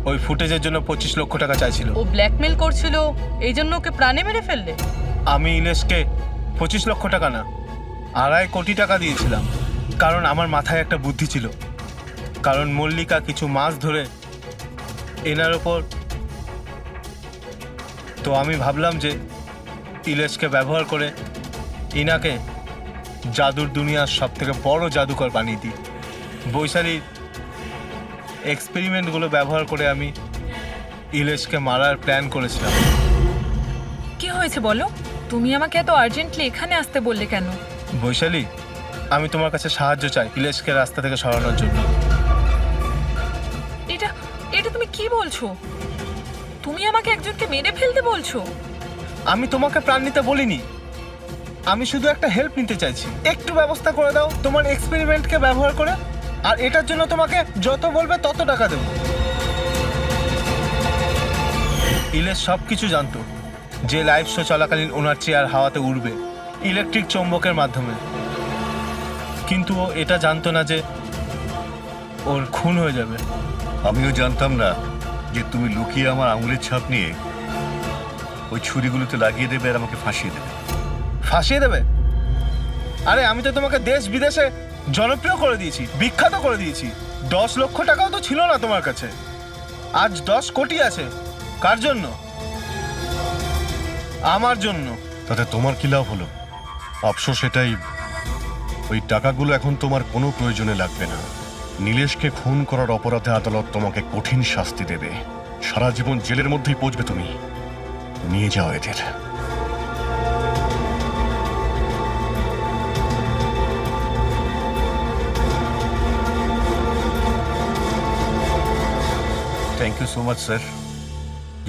ওই ফুটেজের জন্য 25 লক্ষ টাকা চাইছিল। ও ব্ল্যাকমেল করছিল, এই জন্য ওকে প্রাণে মেরে ফেললে? আমি ইলেশকে 25 লক্ষ টাকা না, 2.5 কোটি টাকা দিয়েছিলাম, কারণ আমার মাথায় একটা বুদ্ধি ছিল। কারণ মল্লিকা কিছু মাস ধরে এনার ওপর, তো আমি ভাবলাম যে ইলেশকে ব্যবহার করে ইনাকে জাদুর দুনিয়ার সব থেকে বড় জাদুকর বানিয়ে দিই। বৈশালীর এক্সপেরিমেন্টগুলো ব্যবহার করে আমি ইলেশকে মারার প্ল্যান করেছিলাম। কি হয়েছে বলো? তুমি আমাকে এত আর্জেন্টলি এখানে আসতে বললে কেন? বৈশালী, আমি তোমার কাছে সাহায্য চাই ইলেশকে রাস্তা থেকে সরানোর জন্য। এটা এটা তুমি কি বলছো? তুমি আমাকে একজনকে মেরে ফেলতে বলছো? আমি তোমাকে প্রাণ নিতে বলিনি, আমি শুধু একটা হেল্প নিতে চাইছি। একটু ব্যবস্থা করে দাও তোমার এক্সপেরিমেন্টকে ব্যবহার করে, আর এটার জন্য তোমাকে যত বলবে তত টাকা দেবো। ইলেশ সব কিছু জানতো যে লাইভ শো চলাকালীন ওনার চেয়ার হাওয়াতে উড়বে ইলেকট্রিক চৌম্বকের মাধ্যমে, কিন্তু ও এটা জানতো না যে ওর খুন হয়ে যাবে। আমিও জানতাম না যে তুমি লুকিয়ে আমার আঙুলের ছাপ নিয়ে ওই ছুরিগুলোতে লাগিয়ে দেবে আর আমাকে ফাঁসিয়ে দেবে। ফাঁসিয়ে দেবে? আরে আমি তো তোমাকে দেশ বিদেশে জনপ্রিয় করে দিয়েছি, বিখ্যাত করে দিয়েছি। 10 লক্ষ টাকাও তো ছিল না তোমার কাছে, আজ 10 কোটি আছে। কার জন্য? আমার জন্য। তাতে তোমার কি লাভ হলো? আফসোস এটাই, ওই টাকাগুলো এখন তোমার কোনো প্রয়োজনে লাগবে না। নীলেশকে খুন করার অপরাধে আদালত তোমাকে কঠিন শাস্তি দেবে, সারা জীবন জেলের মধ্যেই পচবে তুমি। নিয়ে যাও এদের। Thank you so much sir.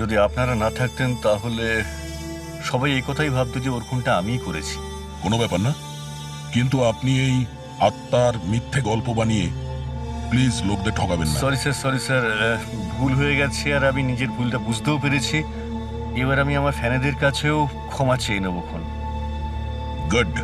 যদি আপনারা না থাকতেন তাহলে সবাই এই কথাই ভাবতো যে ওর খুনটা আমিই করেছি। কোনো ব্যাপার না, কিন্তু আপনি এই আত্মার মিথ্যে গল্প বানিয়ে প্লিজ লোকদের ঠকাবেন না। সরি স্যার, ভুল হয়ে গেছে আর আমি নিজের ভুলটা বুঝতেও পেরেছি। এবার আমি আমার ফ্যানেদের কাছেও ক্ষমা চেয়ে নেবো। Good.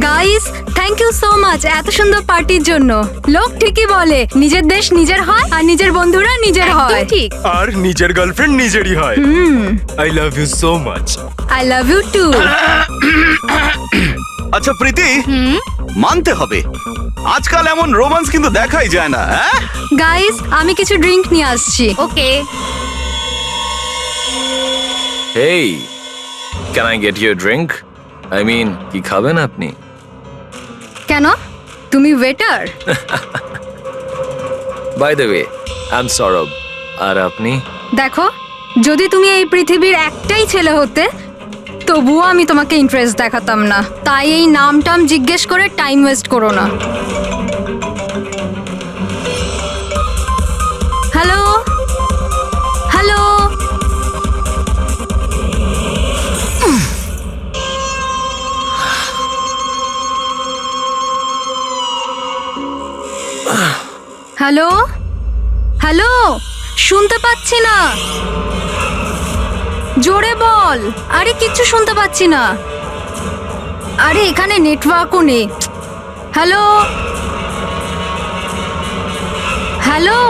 Guys, thank you so much এত সুন্দর পার্টির জন্য। লোক ঠিকই বলে নিজের দেশ নিজের হয় আর নিজের বন্ধুরা নিজের হয়। ঠিক। আর নিজের গার্লফ্রেন্ড নিজেরই হয়। I love you so much. I love you too. আচ্ছা প্রীতি, মানতে হবে আজকাল এমন রোমান্স কিন্তু দেখাই যায় না। গাইস, আমি কিছু ড্রিঙ্ক নিয়ে আসছি। Okay. Hey, can I get you a drink? I mean, কি খাবেন আপনি? কেন? তুমি waiter? By the way, I am Sourav. আর আপনি? দেখো, যদি তুমি এই পৃথিবীর একটাই ছেলে হতে তবুও আমি তোমাকে ইন্টারেস্ট দেখাতাম না। তাই এই নাম টাম জিজ্ঞেস করে টাইম ওয়েস্ট করো না। হ্যালো হ্যালো, হ্যালো হ্যালো, শুনতে পাচ্ছি না, জোরে বল। আরে কিচ্ছু শুনতে পাচ্ছি না। আরে এখানে নেটওয়ার্কও নেই। Hello hello,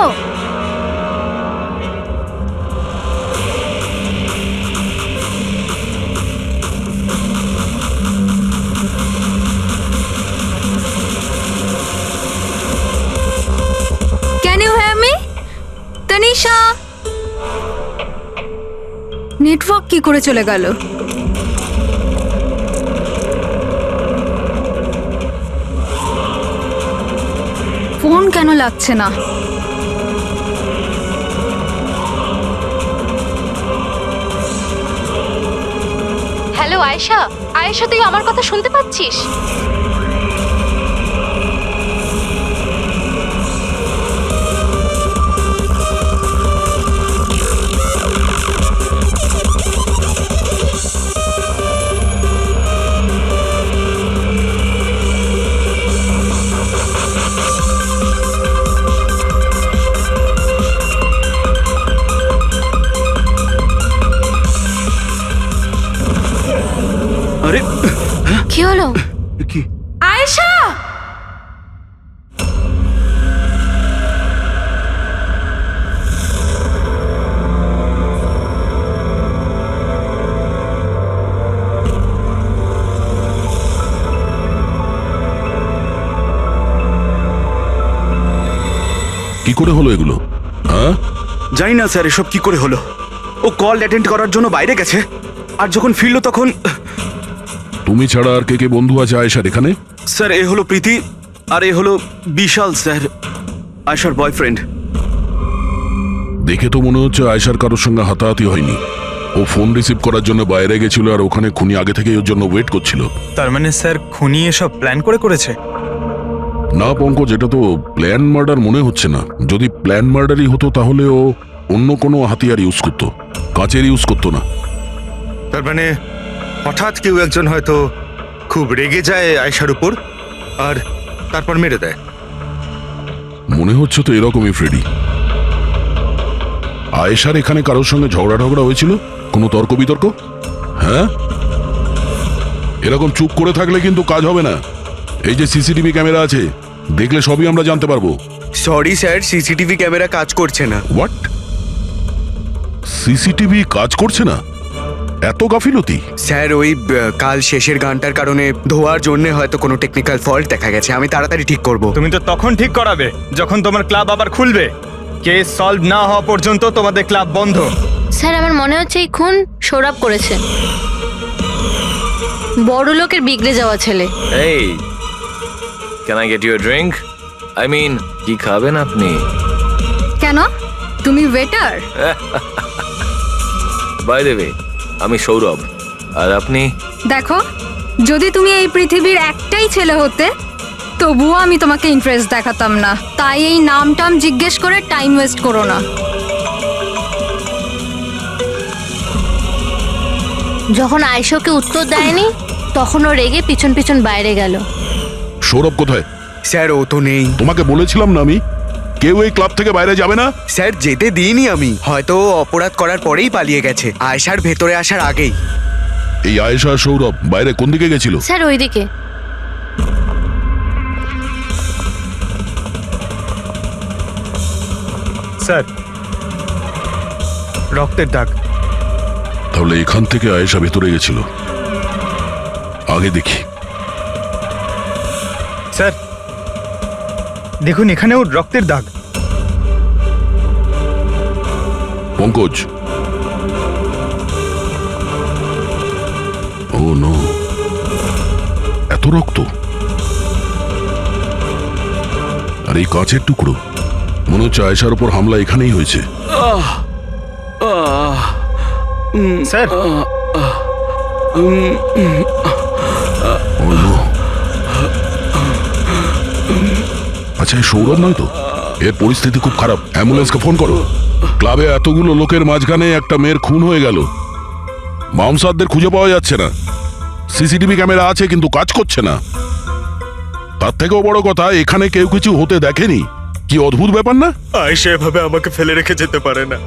can you hear me? Tanisha, network কি করে চলে গেল? ফোন কেন লাগছে না? হ্যালো আয়েশা, আয়েশা তুই আমার কথা শুনতে পাচ্ছিস? হলো? কি আয়েশা! কি করে হলো এগুলো? হ্যাঁ, জানি না স্যার এসব কি করে হলো। ও কল অ্যাটেন্ড করার জন্য বাইরে গেছে, আর যখন ফিরলো তখন তুমি ছাড়া আর কে কে বন্ধু আছে আয়েশার এখানে? স্যার এ হলো প্রীতি, আর এ হলো বিশাল স্যার, আয়শার বয়ফ্রেন্ড। দেখে তো মনে হচ্ছে আয়েশার কারোর সঙ্গে হাতাহাতি হয়নি। ও ফোন রিসিভ করার জন্য বাইরে গেছিল, আর ওখানে খুনি আগে থেকে ওর জন্য ওয়েট করছিল। তার মানে স্যার খুনি এসব প্ল্যান করেছে? না পঙ্কজ, এটা তো প্ল্যান মার্ডার মনে হচ্ছে না। যদি প্ল্যান মার্ডারই হতো তাহলে ও অন্য কোনো হাতিয়ার ইউজ করতো, কাঁচের ইউজ করতো না। তার মানে হঠাৎ কেউ একজন হয়তো খুব রেগে যায় আয়েশার উপর, আর তারপর মেরে দেয়। মনে হচ্ছে তো এরকমই ফ্রেডি। আয়েশার এখানে কারোর সঙ্গে ঝগড়া হয়েছিল? কোনো তর্ক বিতর্ক? হ্যাঁ, এরকম চুপ করে থাকলে কিন্তু কাজ হবে না। এই যে সিসিটিভি ক্যামেরা আছে, দেখলে সবই আমরা জানতে পারবো। সরি স্যার, সিসিটিভি ক্যামেরা কাজ করছে না। হোয়াট? সিসিটিভি কাজ করছে না? এত গাফিলতি? স্যার ওই কাল শেষের গানটার কারণে ধোয়ার জন্য হয়তো কোনো টেকনিক্যাল ফল্ট দেখা গেছে। আমি তাড়াতাড়ি ঠিক করব। তুমি তো তখন ঠিক করাবে যখন তোমার ক্লাব আবার খুলবে। কেস সলভ না হওয়া পর্যন্ত তোমাদের ক্লাব বন্ধ। স্যার আমার মনে হচ্ছে এই খুন সৌরভ করেছে। বড় লোকের বিগড়ে যাওয়া ছেলে। Hey, can I get you a drink? I mean, কি খাবেন আপনি? কেন? তুমি ওয়েটার? By the way, আমি সৌরভ, আর আপনি? দেখো, যদি তুমি এই পৃথিবীর একটাই ছেলে হতে তবুও আমি তোমাকে ইন্টারেস্ট দেখাতাম না। তাই এই নামটাম জিজ্ঞেস করে টাইম ওয়েস্ট করো না। যখন আয়েশাকে উত্তর দেয়নি তখন ও রেগে পিছন পিছন বাইরে গেল। সৌরভ কোথায়? স্যার ও তো নেই। তোমাকে বলেছিলাম না আমি, কেউ এই ক্লাব থেকে বাইরে যাবে না। স্যার যেতে দিইনি আমি, হয়তো ও অপরাধ করার পরেই পালিয়ে গেছে, আয়েশার ভেতরে আসার আগেই। এই আয়েশা আর সৌরভ বাইরে কোন দিকে গেছিল? স্যার ওইদিকে। স্যার রক্তের দাগ। তাহলে এখান থেকে আয়েশা ভেতরে গেছিল। আগে দেখি। স্যার দেখুন, এখানেও রক্তের দাগ। পঙ্কজ, ও নো, এত রক্ত! আর এই কাঁচের টুকরো, মনে হচ্ছে আয়েশার উপর হামলা এখানেই হয়েছে। স্যার ও নো। আচ্ছা, এই সৌরভ নয় তো? এর পরিস্থিতি খুব খারাপ। অ্যাম্বুলেন্সকে ফোন করো। ক্লাবে এতগুলো লোকের মাঝখানে একটা মেয়ের খুন হয়ে গেল। বাউন্সারদের খুঁজে পাওয়া যাচ্ছে না। সিসিটিভি ক্যামেরা আছে কিন্তু কাজ করছে না। তার থেকেও বড় কথা, এখানে কেউ কিছু হতে দেখেনি। কি অদ্ভুত ব্যাপার না? আয়েশা এভাবে আমাকে ফেলে রেখে যেতে পারে না।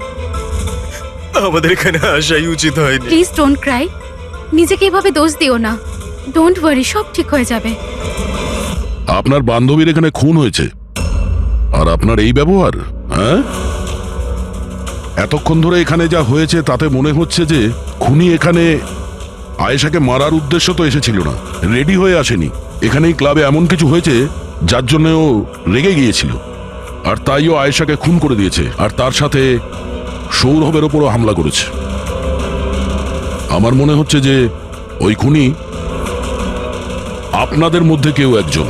আমাদের এখানে আসাই উচিত হয়নি। Please don't Cry. নিজেকে এভাবে দোষ দিও না। ডোন্ট ওয়ারি, সব ঠিক হয়ে যাবে। আপনার বান্ধবীর এখানে খুন হয়েছে, আর আপনার এই ব্যবহার? হ্যাঁ, এতক্ষণ ধরে এখানে যা হয়েছে তাতে মনে হচ্ছে যে খুনি এখানে আয়েশাকে মারার উদ্দেশ্য তো এসেছিল না, রেডি হয়ে আসেনি। এখানেই ক্লাবে এমন কিছু হয়েছে যার জন্য ও রেগে গিয়েছিল, আর তাই ও আয়েশাকে খুন করে দিয়েছে, আর তার সাথে সৌরভের ওপরও হামলা করেছে। আমার মনে হচ্ছে যে ওই খুনি আপনাদের মধ্যে কেউ একজন।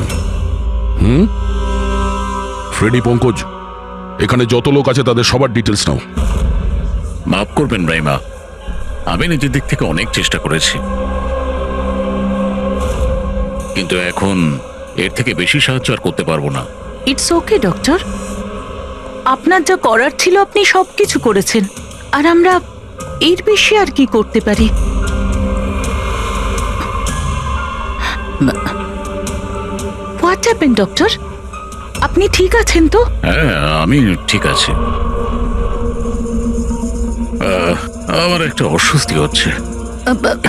ফ্রেডি, পঙ্কজ, এখানে যত লোক আছে তাদের সবার ডিটেলস নাও। মাফ করবেন রাইমা, আমি নিজের দিক থেকে অনেক চেষ্টা করেছি, কিন্তু এখন এর থেকে বেশি সাহায্য আর করতে পারবো না। ইটস ওকে ডক্টর, আপনার যা করার ছিল আপনি সব কিছু করেছেন, আর আমরা এর বেশি আর কি করতে পারি? What happen doctor? আপনি ঠিক আছেন তো? হ্যাঁ, আমি ঠিক আছি। আমার একটা অস্বস্তি হচ্ছে।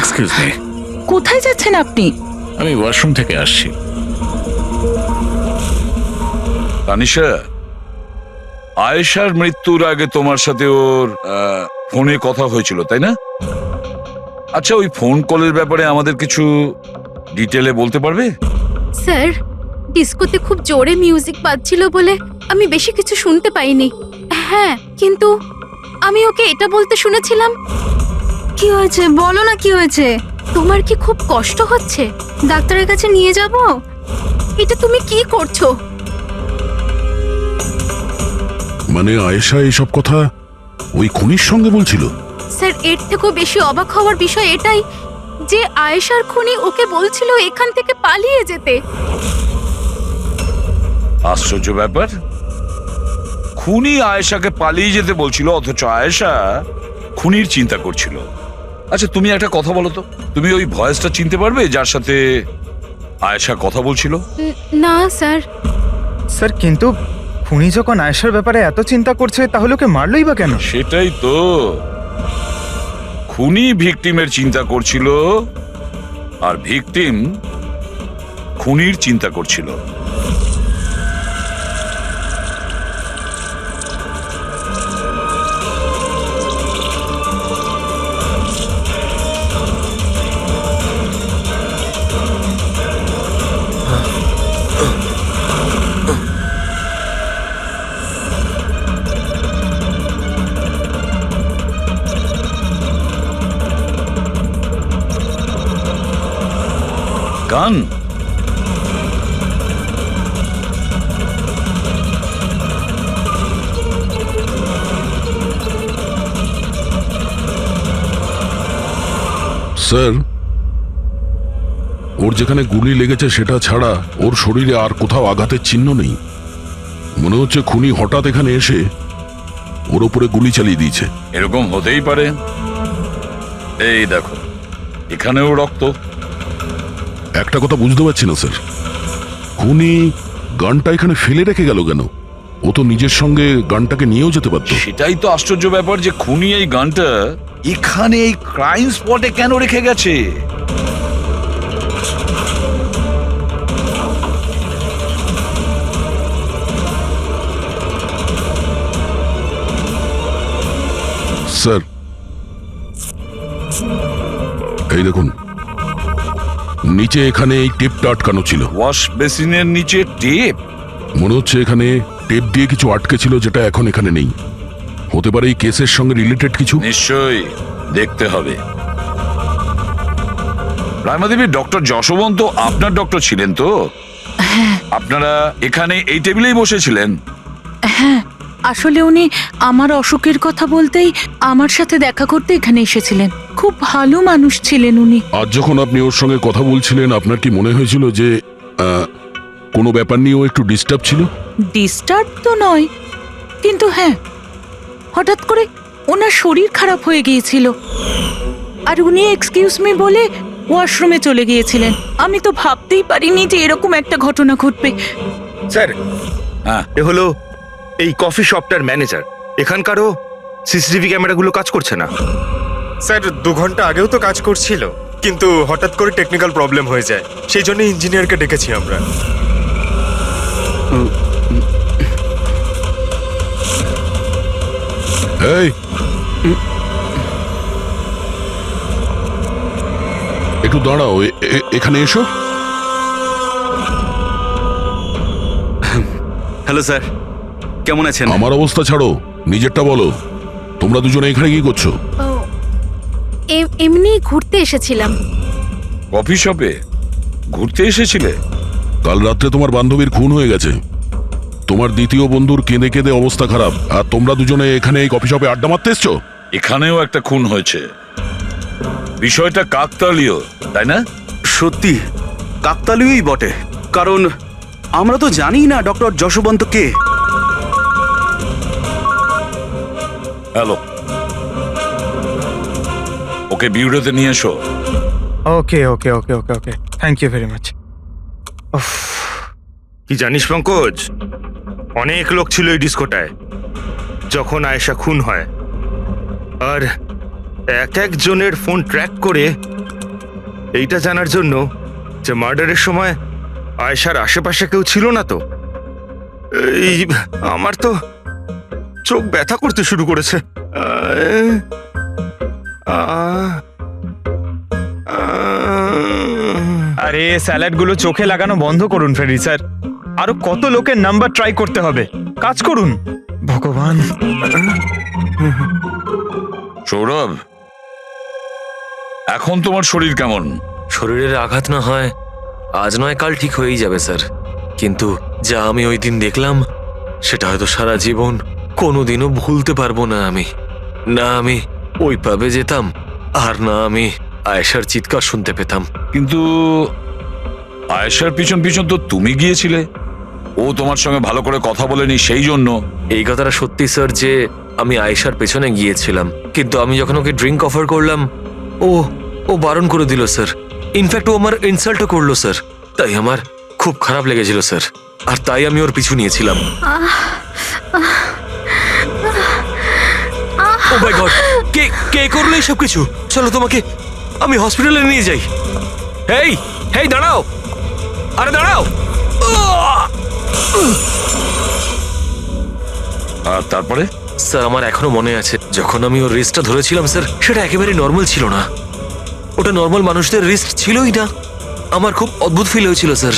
Excuse me. কোথায় যাচ্ছেন আপনি? আমি ওয়াশরুম থেকে আসছি। তানিশা, আয়েশার মৃত্যুর আগে তোমার সাথে ওর ফোনে কথা হয়েছিল, তাই না? আচ্ছা, ওই ফোন কলের ব্যাপারে আমাদের কিছু ডিটেলে বলতে পারবে? স্যার, ডিস্কোতে খুব জোরে মিউজিক বাজছিল বলে আমি বেশি কিছু শুনতে পাইনি। হ্যাঁ, কিন্তু আমি ওকে এটা বলতে শুনেছিলাম, কি হয়েছে বলো না, কি হয়েছে? তোমার কি খুব কষ্ট হচ্ছে? ডাক্তারের কাছে নিয়ে যাব? এটা তুমি কি করছো? মানে আয়েশা এইসব কথা ওই খুনির সঙ্গে বলছিল? স্যার, এর থেকেও বেশি অবাক হওয়ার বিষয় এটাই যে আয়েশার খুনি ওকে বলছিল এখান থেকে পালিয়ে যেতে। আশ্চর্য ব্যাপার, খুনি আয়েশাকে পালিয়ে যেতে বলছিল, অথচ আয়েশা খুনির চিন্তা করছিল। আচ্ছা, তুমি একটা কথা বলো তো, তুমি ওই ভয়েসটা চিনতে পারবে যার সাথে আয়েশা কথা বলছিল? না স্যার। স্যার, কিন্তু খুনি যখন আয়েশার ব্যাপারে এত চিন্তা করছে, তাহলে ওকে মারলই বা কেন? সেটাই তো, খুনি ভিকটিমের চিন্তা করছিল আর ভিকটিম খুনির চিন্তা করছিল। গান? স্যার, ওর যেখানে গুলি লেগেছে সেটা ছাড়া ওর শরীরে আর কোথাও আঘাতের চিহ্ন নেই। মনে হচ্ছে খুনি হঠাৎ এখানে এসে ওর উপরে গুলি চালিয়ে দিয়েছে। এরকম হতেই পারে। এই দেখো, এখানেও রক্ত। একটা কথা বুঝতে পারছি না স্যার, খুনি গানটা এখানে ফেলে রেখে গেল কেন? ও তো নিজের সঙ্গে গানটাকে নিয়েও যেতে পারত। সেটাই তো আশ্চর্য ব্যাপার যে খুনি এই গানটা এখানে এই ক্রাইম স্পটে কেন রেখে গেছে? স্যার, এই দেখুন, নিচে এখানে এই টেপটা আটকানো ছিল। ওয়াশ বেসিনের নিচে টেপ? মনে হচ্ছে এখানে টেপ দিয়ে কিছু আটকে ছিল, যেটা এখন এখানে নেই। হতে পারে এই কেসের সঙ্গে রিলেটেড কিছু। নিশ্চয়ই, দেখতে হবে। রায়মাদেবী, ডক্টর যশবন্ত আপনার ডক্টর ছিলেন তো? আপনারা এখানে এই টেবিলেই বসেছিলেন? হ্যাঁ, আসলে উনি আমার অসুখের কথা বলতেই আমার সাথে দেখা করতে এখানে এসেছিলেন। খুব ভালো মানুষ ছিলেন উনি। আজ যখন আপনি ওর সঙ্গে কথা বলছিলেন, আপনার কি মনে হয়েছিল যে কোনো ব্যাপার নিয়ে ও একটু ডিস্টার্ব ছিল? ডিস্টার্ব তো নয়, কিন্তু হ্যাঁ, হঠাৎ করে ওনার শরীর খারাপ হয়ে গিয়েছিল আর উনি এক্সকিউজ মি বলে ওয়াশরুমে চলে গিয়েছিলেন। আমি তো ভাবতেই পারিনি যে এরকম একটা ঘটনা ঘটবে। স্যার, হ্যাঁ, এ হলো এই কফি শপটার ম্যানেজার। এখানকারও সিসিটিভি ক্যামেরাগুলো কাজ করছে না। স্যার, 2 ঘন্টা আগেও তো কাজ করছিল, কিন্তু হঠাৎ করে টেকনিক্যাল প্রবলেম হয়ে যায়, সেই জন্য ইঞ্জিনিয়ারকে ডেকেছি আমরা। এই, একটু দাঁড়াও, এখানে এসো। হ্যালো স্যার, কেমন আছেন? আমার অবস্থা ছাড়ো, নিজেরটা বলো। তোমরা দুজনে এখানে কি করছো? এমনি ঘুরতে এসেছিলাম। কফি শপে ঘুরতে এসেছিলে? কাল রাত্রে তোমার বান্ধবীর খুন হয়ে গেছে। তোমার দ্বিতীয় বন্ধুর কেঁদে কেঁদে অবস্থা খারাপ, আর তোমরা দুজনে এখানে এই কফি শপে আড্ডা মারতে এসছো? এখানেও একটা খুন হয়েছে। বিষয়টা কাকতালীয়, তাই না? সত্যি কাকতালীয়ই বটে, কারণ আমরা তো জানি না ডক্টর যশবন্ত কে। হ্যালো, ওকে বিউরোতে নিয়ে এসো। ওকে ওকে ওকে ওকে ওকে, থ্যাংক ইউ ভেরি মাচ। কি জানিস পঙ্কজ, অনেক লোক ছিল এই ডিস্কোটায় যখন আয়েশা খুন হয়, আর এক একজনের ফোন ট্র্যাক করে এইটা জানার জন্য যে মার্ডারের সময় আয়েশার আশেপাশে কেউ ছিল না তো? এই আমার তো চোখ ব্যথা করতে শুরু করেছে। আরে স্যালাডগুলো চোখে লাগানো বন্ধ করুন ফেরি স্যার। আরো কত লোকের নাম্বার ট্রাই করতে হবে, কাজ করুন। ভগবান। সৌরভ, এখন তোমার শরীর কেমন? শরীরের আঘাত না হয় আজ নয় কাল ঠিক হয়েই যাবে স্যার, কিন্তু যা আমি ওই দিন দেখলাম সেটা হয়তো সারা জীবন কোনোদিনও ভুলতে পারবো না আমি। না আমি ওই পাবে যেতাম, আর না আমি আয়েশার চিৎকার শুনতে পেতাম। কিন্তু আয়েশার পিছন পিছন তো তুমি গিয়েছিলে, ও তোমার সঙ্গে ভালো করে কথা বলেনি সেই জন্য। এই কথাটা সত্যি স্যার যে আমি আয়েশার পেছনে গিয়েছিলাম, কিন্তু আমি যখন ওকে ড্রিঙ্ক অফার করলাম ও বারণ করে দিল স্যার। ইনফ্যাক্ট ও আমার ইনসাল্টও করলো স্যার, তাই আমার খুব খারাপ লেগেছিল স্যার, আর তাই আমি ওর পিছু নিয়েছিলাম। ও মাই গড, কে করলো এইসব কিছু? চলো তোমাকে আমি হসপিটালে নিয়ে যাই। হেই হেই দাঁড়াও, আরে দাঁড়াও। আর তারপরে? স্যার আমার এখনো মনে আছে যখন আমি ওর রিস্টটা ধরেছিলাম স্যার, সেটা একেবারে নর্মাল ছিল না, ওটা নর্মাল মানুষদের রিস্ট ছিলই না। আমার খুব অদ্ভুত ফিল হয়েছিল স্যার।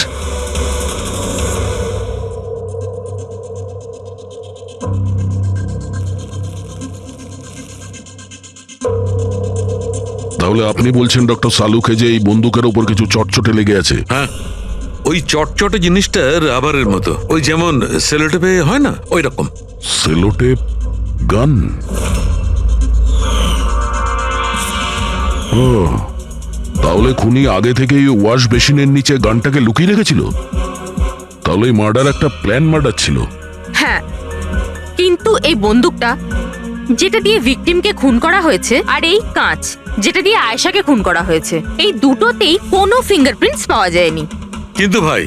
তাহলে আপনি বলছেন ডক্টর সালুকে যে এই বন্দুকের উপর কিছু চটচটে লেগে আছে? হ্যাঁ, ওই চটচটে জিনিসটা রাবারের মতো, ওই যেমন সেলোটেপে হয় না, ওই রকম। সেলোটেপ গান? ও, তাহলে খুনি আগে থেকেই ওয়াশ বেসিনের নিচে গানটাকে লুকিয়ে রেখেছিল। তাহলে এই মার্ডার একটা প্ল্যান মার্ডার ছিল। হ্যাঁ, কিন্তু এই বন্দুকটা যেটা দিয়ে ভিকটিমকে খুন করা হয়েছে, আর এই কাঁচ যেটা দিয়ে আয়েশাকে খুন করা হয়েছে, এই দুটোতেই কোনো ফিঙ্গারপ্রিন্টস পাওয়া যায়নি। কিন্তু ভাই,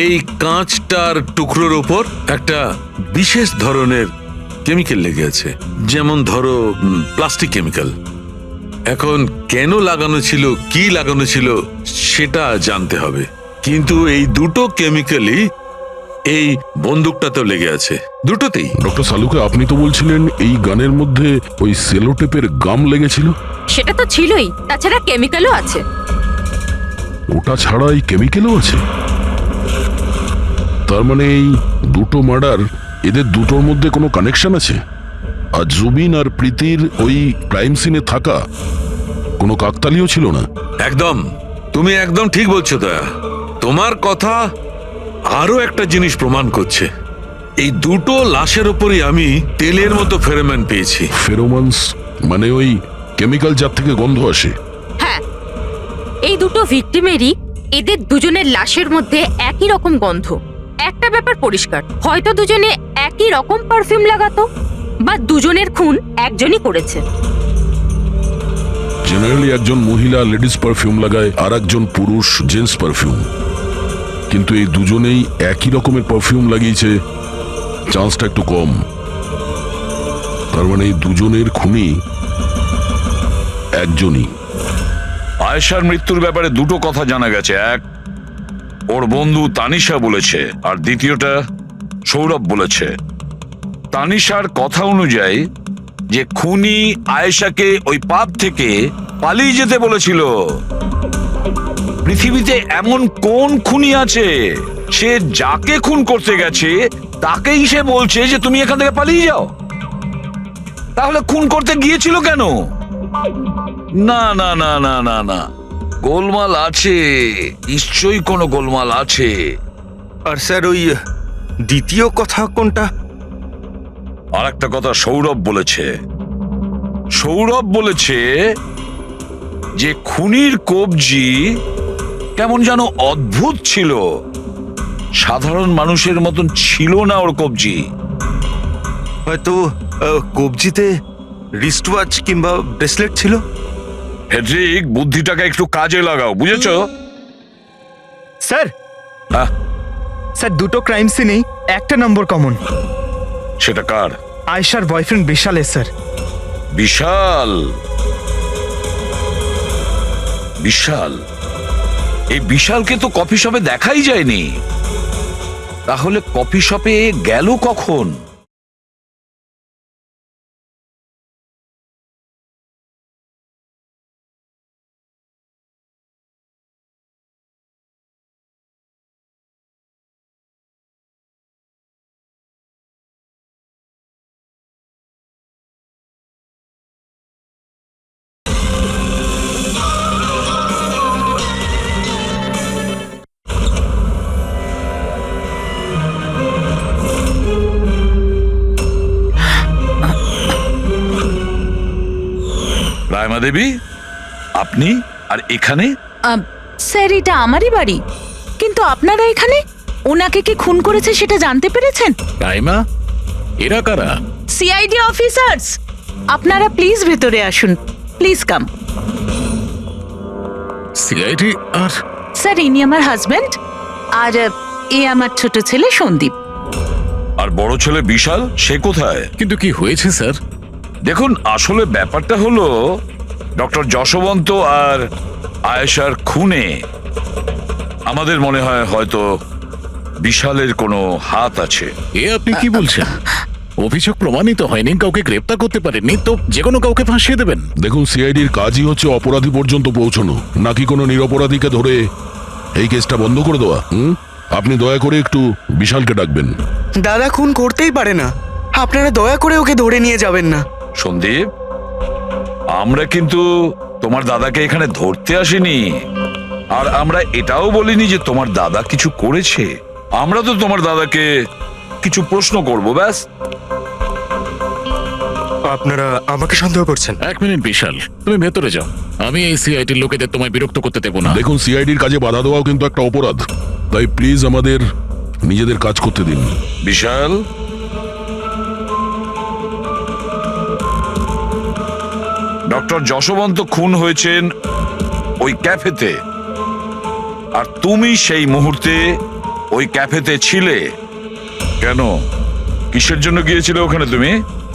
এই কাঁচটার টুকরোর উপর একটা বিশেষ ধরনের কেমিক্যাল লেগে আছে, যেমন ধরো প্লাস্টিক কেমিক্যাল। এখন কেন লাগানো ছিল, কি লাগানো ছিল সেটা জানতে হবে, কিন্তু এই দুটো কেমিক্যালই এই বন্দুকটাতেও লেগে আছে, দুটোতেই। ডক্টর সালুকে, আপনি তো বলছিলেন এই গানের মধ্যে ওই সেলোটেপের গাম লেগেছিল। সেটা তো ছিলই, তাছাড়া কেমিক্যালও আছে। ওটা ছাড়া এই কেমিক্যালও আছে? তার মানে এই দুটো মার্ডার, এদের দুটোর মধ্যে কোনো কানেকশন আছে? আর জুবিন আর প্রীতির ওই ক্রাইম সিনে থাকা কোনো কাকতালীয় ছিল না? একদম, তুমি একদম ঠিক বলছো দয়া। তোমার কথা আরো একটা জিনিস প্রমাণ করছে, এই দুটো লাশের উপরই আমি তেলের মতো ফেরোমন পেয়েছি। ফেরোমনস মানে ওই কেমিক্যাল যার থেকে গন্ধ আসে? হ্যাঁ, এই দুটো ভিকটিমেরই এদের দুজনের লাশের মধ্যে একই রকম গন্ধ। একটা ব্যাপার পরিষ্কার, হয়তো দুজনে একই রকম পারফিউম লাগাতো, বা দুজনের খুন একজনই করেছে। জেনারেলি একজন মহিলা লেডিস পারফিউম লাগায়, আর একজন পুরুষ জেন্টস পারফিউম, কিন্তু এই দুজনেই একই রকমের পারফিউম লাগিয়েছে, চান্সটা একটু কম। তার মানে এই দুজনের খুনি একজনই। আয়েশার মৃত্যুর ব্যাপারে দুটো কথা জানা গেছে, এক ওর বন্ধু তানিশা বলেছে, আর দ্বিতীয়টা সৌরভ বলেছে। তানিশার কথা অনুযায়ী যে খুনি আয়েশাকে ওই পাব থেকে পালিয়ে যেতে বলেছিল। পৃথিবীতে এমন কোন খুনি আছে সে যাকে খুন করতে গেছে তাকেই সে বলছে যে তুমি এখান থেকে পালিয়ে যাও? তাহলে খুন করতে গিয়েছিল কেন? না না না না না না, গোলমাল আছে, নিশ্চয়ই কোনো গোলমাল আছে। আর স্যার ওই দ্বিতীয় কথা কোনটা? আর একটা কথা সৌরভ বলেছে, সৌরভ বলেছে যে খুনির কবজি কেমন যেন অদ্ভুত ছিল, সাধারণ মানুষের মতন ছিল না ওর কবজি। হয়তো কবজিতে রিস্ট ওয়াচ কিংবা ব্রেসলেট ছিল। হেড্রিক, বুদ্ধিটাকে একটু কাজে লাগাও, বুঝেছো? স্যার, স্যার দুটো ক্রাইম সিনেই একটা নম্বর কমন। সেটা কার? আয়েশার বয়ফ্রেন্ড বিশালের স্যার। বিশাল? বিশাল এই বিশালকে তো কফি শপে দেখাই যায়নি। তাহলে কফি শপে গেল কখন? রায়মা দেবী, আপনি আর এখানে? স্যার, এটা আমারই বাড়ি, কিন্তু আপনারা এখানে? ওনাকে কি খুন করেছে সেটা জানতে পেরেছেন? রাইমা, এরা কারা? CID officers. আপনারা প্লিজ ভেতরে আসুন, প্লিজ কাম। সিআইডি? আর স্যার, ইনি আমার হাজবেন্ড, আর এ আমার ছোট ছেলে সন্দীপ। আর বড় ছেলে বিশাল, সে কোথায়? কিন্তু কি হয়েছে স্যার? দেখুন, আসলে ব্যাপারটা হলো ডক্টর যশবন্ত আর আয়েশার খুনে আমাদের মনে হয় হয়তো বিশালের কোনো হাত আছে। এ আপনি কি বলছেন? অভিযোগ প্রমাণিত হয়নি, কাউকে গ্রেপ্তার করতে পারেননি, তো যে কোনো কাউকে ফাঁসিয়ে দেবেন? দেখুন, সিআইডির কাজই হচ্ছে অপরাধী পর্যন্ত পৌঁছানো, নাকি কোনো নিরপরাধীকে ধরে এই কেসটা বন্ধ করে দেওয়া। আপনি দয়া করে একটু বিশালকে ডাকবেন। দাদা খুন করতেই পারে না, আপনারা দয়া করে ওকে ধরে নিয়ে যাবেন না। সন্দীপ, আমরা কিন্তু তোমার দাদাকে এখানে ধরতে আসিনি, আর আমরা এটাও বলিনি যে তোমার দাদা কিছু করেছে। আমরা তো তোমার দাদাকে কিছু প্রশ্ন করব, ব্যাস। আপনারা আমাকে সন্দেহ করছেন? এক মিনিট বিশাল, তুমি ভেতরে যাও। আমি এই সিআইডির লোকেদের তোমায় বিরক্ত করতে দেবো না। দেখুন, সিআইডির কাজে বাধা দেওয়াও কিন্তু একটা অপরাধ, তাই প্লিজ আমাদের নিজেদের কাজ করতে দিন। বিশাল, ডক্টর যশবন্ত খুন হয়েছেন ওই ক্যাফেতে, আর তুমি সেই মুহূর্তে ওই ক্যাফেতে ছিলে। কেন, কিসের জন্য গিয়েছিলে ওখানে তুমি?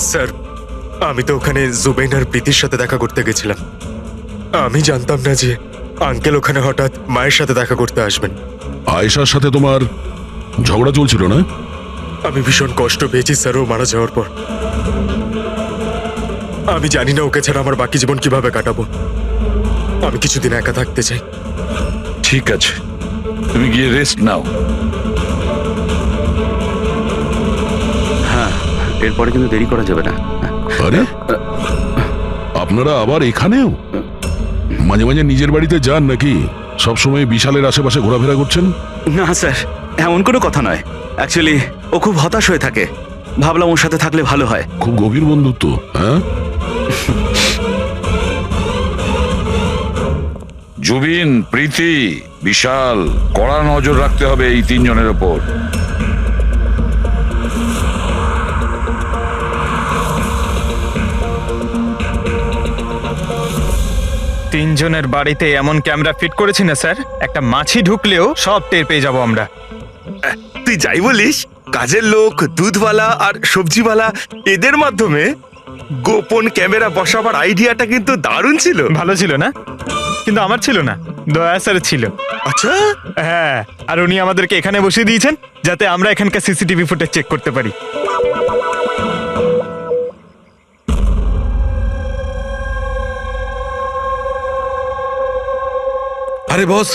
স্যার, আমি তো ওখানে জুবেইন আর প্রীতির সাথে দেখা করতে গেছিলাম। আমি জানতাম না যে আঙ্কেল ওখানে হঠাৎ মায়ের সাথে দেখা করতে আসবেন। আয়েশার সাথে তোমার ঝগড়া চলছিল না? আমি ভীষণ কষ্ট পেয়েছি স্যার ও মারা যাওয়ার পর। আমি জানি না ওকে ছাড়া আমার বাকি জীবন কিভাবে কাটাবো। আমি কিছুদিন একা থাকতে চাই। ঠিক আছে, তুমি গিয়ে রেস্ট নাও। হ্যাঁ, এরপরে কিন্তু দেরি করা যাবে না। আরে, আপনারা আবার এখানেও? মাঝে মাঝে নিজের বাড়িতে যান নাকি? সবসময় বিশালের আশেপাশে ঘোরাফেরা করছেন? না স্যার, এমন কোনো কথা নয়। অ্যাকচুয়ালি ও খুব হতাশ হয়ে থাকে, ভাবলাম ওর সাথে থাকলে ভালো হয়। খুব গভীর বন্ধুত্ব, হ্যাঁ? জুবিন, প্রীতি, বিশাল, কড়া নজর রাখতে হবে এই তিনজনের ওপর। তিনজনের বাড়িতে এমন ক্যামেরা ফিট করেছি না স্যার, একটা মাছি ঢুকলেও সব টের পেয়ে যাবো আমরা। তুই যাই বলিস, কাজের লোক, দুধওয়ালা আর সবজিওয়ালা, এদের মাধ্যমে গোপন ক্যামেরা বসাবার আইডিয়াটা কিন্তু দারুণ ছিল। ভালো ছিল না? কিন্তু আমার ছিল না, দয়া স্যার ছিল। আচ্ছা, হ্যাঁ, আর উনি আমাদেরকে এখানে বসিয়ে দিয়েছেন যাতে আমরা এখানকার সিসিটিভি ফুটেজ চেক করতে পারি। আরে বস,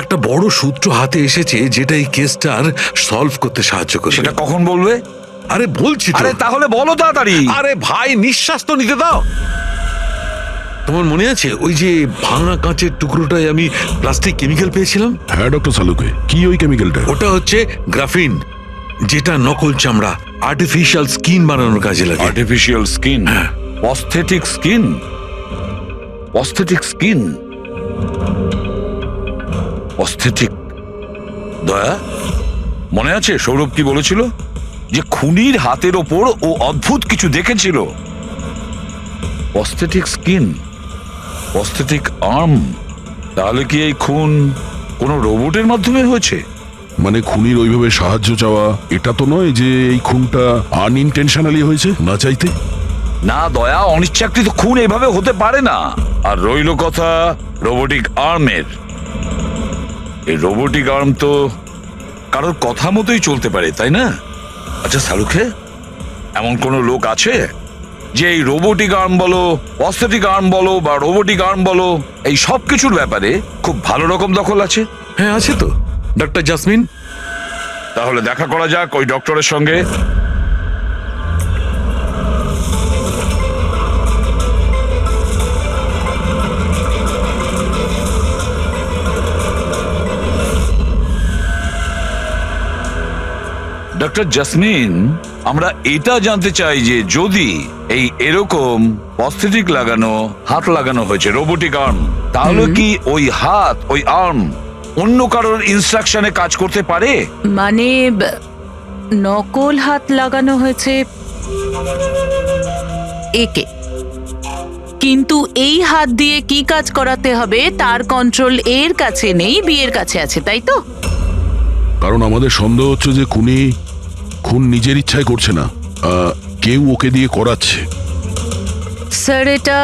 একটা বড় সূত্র হাতে এসেছে যেটা এই কেসটার সলভ করতে সাহায্য করবে। সেটা কখন বলবে? আরে বলছি তো। আরে তাহলে বলো তাড়াতাড়ি। আরে ভাই, নিঃশ্বাস তো নিতে দাও। তোমার মনে আছে ওই যে ভাঙা কাঁচের টুকরোটায় আমি প্লাস্টিক কেমিক্যাল পেয়েছিলাম? হ্যাঁ ডক্টর সালুকে, কি ওই কেমিক্যালটা? ওটা হচ্ছে গ্রাফিন, যেটা নকল চামড়া, আর্টিফিশিয়াল স্কিন বানানোর কাজে লাগে। Artificial skin? Prosthetic skin? Prosthetic skin? Prosthetic? দয়া, মনে আছে সৌরভ কি বলেছিল? যে খুনির হাতের ওপর ও অদ্ভুত কিছু দেখেছিল। Prosthetic skin, prosthetic arm. তাহলে কি এই খুন কোনো রোবটের মাধ্যমে হয়েছে? মানে খুনির ওইভাবে সাহায্য চাওয়া এটা তো নয় যে এই খুনটা আনইনটেনশনালি হয়েছে, না চাইতে? না দয়া, অনিচ্ছাকৃত খুন এভাবে হতে পারে না। আর রইল কথা রোবোটিক আর্মের, এই রোবোটিক আর্ম তো কারোর কথা মতোই চলতে পারে, তাই না? আচ্ছা শাহরুখে, এমন কোনো লোক আছে যে এই রোবোটিক আর্ম বলো, অস্থেটিক আর্ম বলো বা রোবোটিক আর্ম বলো, এই সব কিছুর ব্যাপারে খুব ভালো রকম দখল আছে? হ্যাঁ আছে তো, ডক্টর জাসমিন। তাহলে দেখা করা যাক ওই ডক্টরের সঙ্গে। ডক্টর জাসমিন, আমরা এটা জানতে চাই যে যদি এই এরকম প্রস্থেটিক লাগানো হাত লাগানো হয়েছে রোবোটিক আর্ম, তাহলে কি ওই হাত ওই আর্ম অন্য কারোর ইনস্ট্রাকশনে কাজ করতে পারে? মানে নকল হাত লাগানো হয়েছে একে, কিন্তু এই হাত দিয়ে কি কাজ করাতে হবে তার কন্ট্রোল এর কাছে নেই, বিয়ের কাছে আছে, তাই তো? কারণ আমাদের সন্দেহ হচ্ছে যে খুন নিজের ইচ্ছায় করছে না, কেউ ওকে দিয়ে করাচ্ছে। স্যার, এটা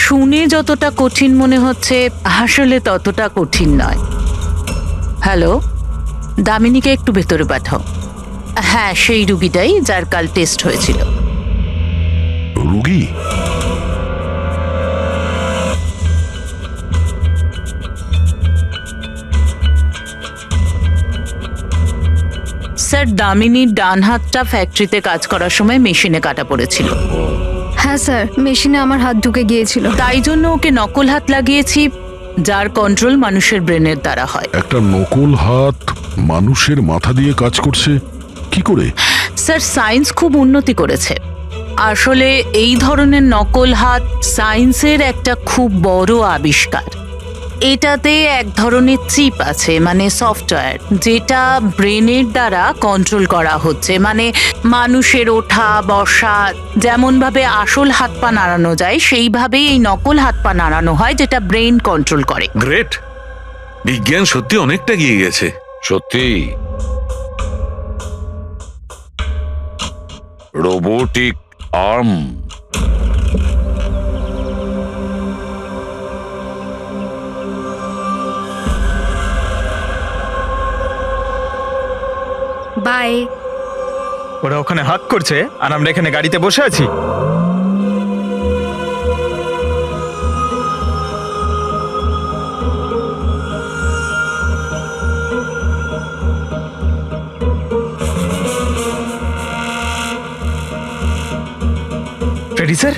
শুনে যতটা কঠিন মনে হচ্ছে আসলে ততটা কঠিন নয়। হ্যালো, দামিনীকে একটু ভেতরে পাঠাও। হ্যাঁ, সেই রুগীটাই যার কাল টেস্ট হয়েছিল। রুগী? স্যার, দামিনীর ডান হাতটা ফ্যাক্টরিতে কাজ করার সময় মেশিনে কাটা পড়েছিল। হ্যাঁ স্যার, মেশিনে আমার হাত ঢুকে গিয়েছিল, তাই জন্য ওকে নকল হাত লাগিয়েছি, যার কন্ট্রোল মানুষের ব্রেনের দ্বারা হয়। একটা নকল হাত মানুষের মাথা দিয়ে কাজ করছে কি করে? স্যার, সায়েন্স খুব উন্নতি করেছে। আসলে এই ধরনের নকল হাত সায়েন্সের একটা খুব বড় আবিষ্কার। এটাতে এক ধরনের চিপ আছে, মানে সফটওয়্যার, যেটা ব্রেনের দ্বারা কন্ট্রোল করা হচ্ছে। মানে মানুষের ওঠা বসা যেমন ভাবে আসল হাত পা নাড়ানো যায়, সেইভাবেই এই নকল হাত পা নাড়ানো হয়, যেটা ব্রেন কন্ট্রোল করে। গ্রেট! বিজ্ঞান সত্যি অনেকটা এগিয়ে গেছে। সত্যি রোবোটিক আর্ম। বাই। ওরা ওখানে হাত করছে আর আমরা এখানে গাড়িতে বসে আছি। ফ্রেডি স্যার,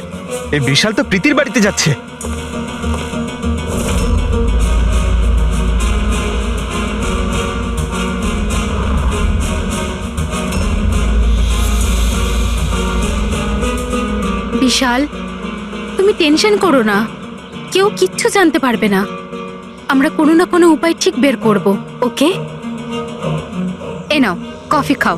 এই বিশাল তো প্রীতির বাড়িতে যাচ্ছে। বিশাল, তুমি টেনশন করো না, কেউ কিচ্ছু জানতে পারবে না। আমরা কোনো না কোনো উপায় ঠিক বের করব, ওকে? এ নাও, কফি খাও।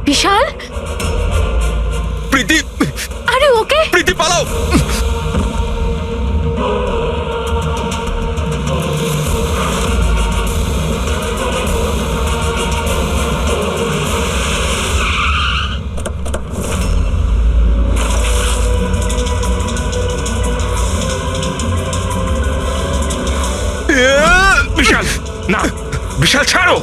বিশাল, প্রীতি! আরে ওকে? প্রীতি পালাও! বিশাল না, বিশাল ছাড়ো!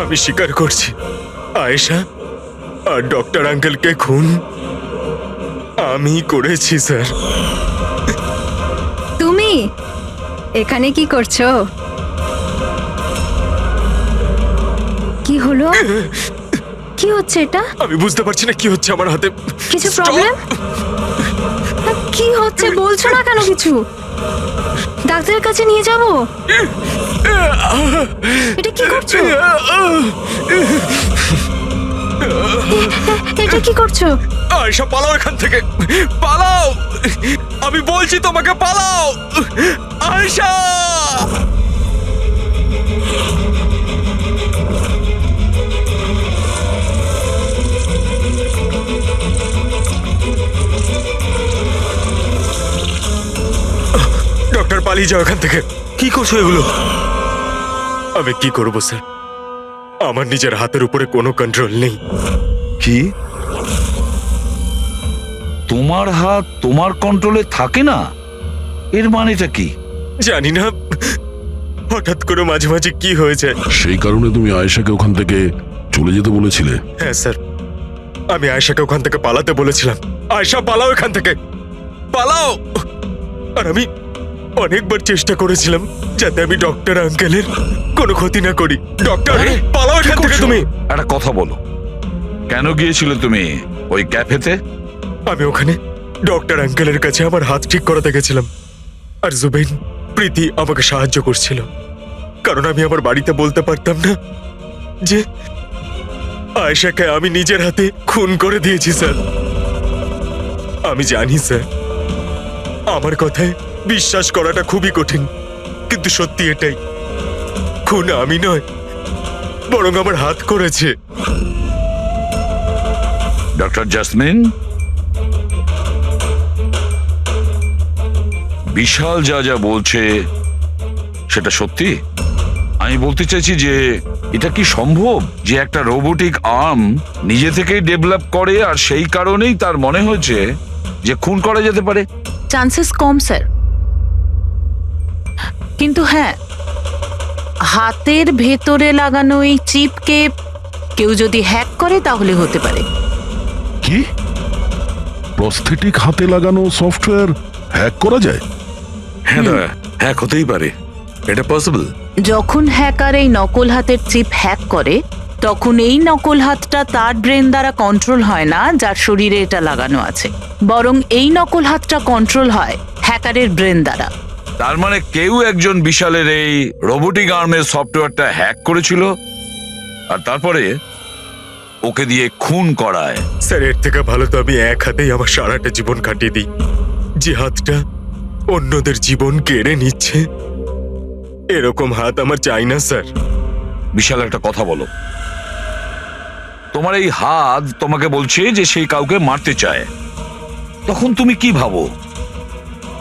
আমি স্বীকার করছি, আয়েশা আর ডক্টর আঙ্কেলকে খুন আমি করেছি স্যার। তুমি এখানে কি করছো? কি হলো? কি হচ্ছে এটা? আমি বুঝতে পারছি না কি হচ্ছে আমার হাতে। কিছু প্রবলেম? কি হচ্ছে বলছো না কেন কিছু? ডাক্তারের কাছে নিয়ে যাব? এটা কি করছো? এটা কি করছো? আয়শা, পালাও এখান থেকে, পালাও! আমি বলছি তোমাকে, পালাও আয়শা! ডক্টর, পালিয়ে যাও এখান থেকে। কি করছো এগুলো? আমি কি করবো স্যার, আমার নিজের হাতের উপরে কোনো কন্ট্রোল নেই। কি? তোমার হাত তোমার কন্ট্রোলে থাকে না? এর মানেটা কি? জানি না, হঠাৎ করে মাঝে মাঝে কি হয়ে যায়। সেই কারণে তুমি আয়েশাকে ওখান থেকে চলে যেতে বলেছিলে? হ্যাঁ স্যার, আমি আয়েশাকে ওখান থেকে পালাতে বলেছিলাম। আয়েশা, পালাও এখান থেকে, পালাও! আর আমি অনেকবার চেষ্টা করেছিলাম যাতে আমি ডক্টর আঙ্কেলের কোনো ক্ষতি না করি। ডক্টর, পালাও এখান থেকে তুমি। একটা কথা বলো, কেন গিয়েছিলে তুমি ওই ক্যাফেতে? আমি ওখানে ডক্টর আঙ্কেলের কাছে আমার হাত ঠিক করাতে গেছিলাম, আর জুবেইন, প্রীতি আমাকে সাহায্য করছিল, কারণ আমি আমার বাড়িতে বলতে পারতাম না যে আয়েশাকে আমি নিজের হাতে খুন করে দিয়েছি। স্যার, আমি জানি স্যার, আমার কথায় বিশ্বাস করাটা খুবই কঠিন, কিন্তু সত্যি এটাই, খুন আমি নয়, বরং আমার হাত করেছে। ডক্টর জাসমিন, বিশাল যা যা বলছে সেটা সত্যি? আমি বলতে চাইছি যে এটা কি সম্ভব যে একটা রোবোটিক আর্ম নিজে থেকেই ডেভেলপ করে আর সেই কারণেই তার মনে হয়েছে যে খুন করা যেতে পারে? চান্সেস কম স্যার, কিন্তু হ্যাঁ, হাতের ভেতরে লাগানো এই চিপকে কেউ যদি হ্যাক করে তাহলে হতে পারে। কি? প্রস্থেটিক হাতে লাগানো সফটওয়্যার হ্যাক করা যায়? হ্যাঁ দাদা, হ্যাক হতেই পারে, এটা পসিবল। যখন হ্যাকার এই নকল হাতের চিপ হ্যাক করে, তখন এই নকল হাতটা তার ব্রেন দ্বারা কন্ট্রোল হয় না যার শরীরে এটা লাগানো আছে, বরং এই নকল হাতটা কন্ট্রোল হয় হ্যাকারের ব্রেন দ্বারা। তার মানে কেউ একজন বিশালের এই রোবোটিক আর্মের সফটওয়্যারটা হ্যাক করেছিল আর তারপরে ওকে দিয়ে খুন করায়। স্যার, এর থেকে ভালো তো আমি এক হাতেই আমার সারাটা জীবন কাটিয়ে দিই। যে হাতটা অন্যদের জীবন কেড়ে নিচ্ছে, এরকম হাত আমার চাই না স্যার। বিশাল, একটা কথা বলো, তোমার এই হাত তোমাকে বলছে যে সেই কাউকে মারতে চায়, তখন তুমি কি ভাবো?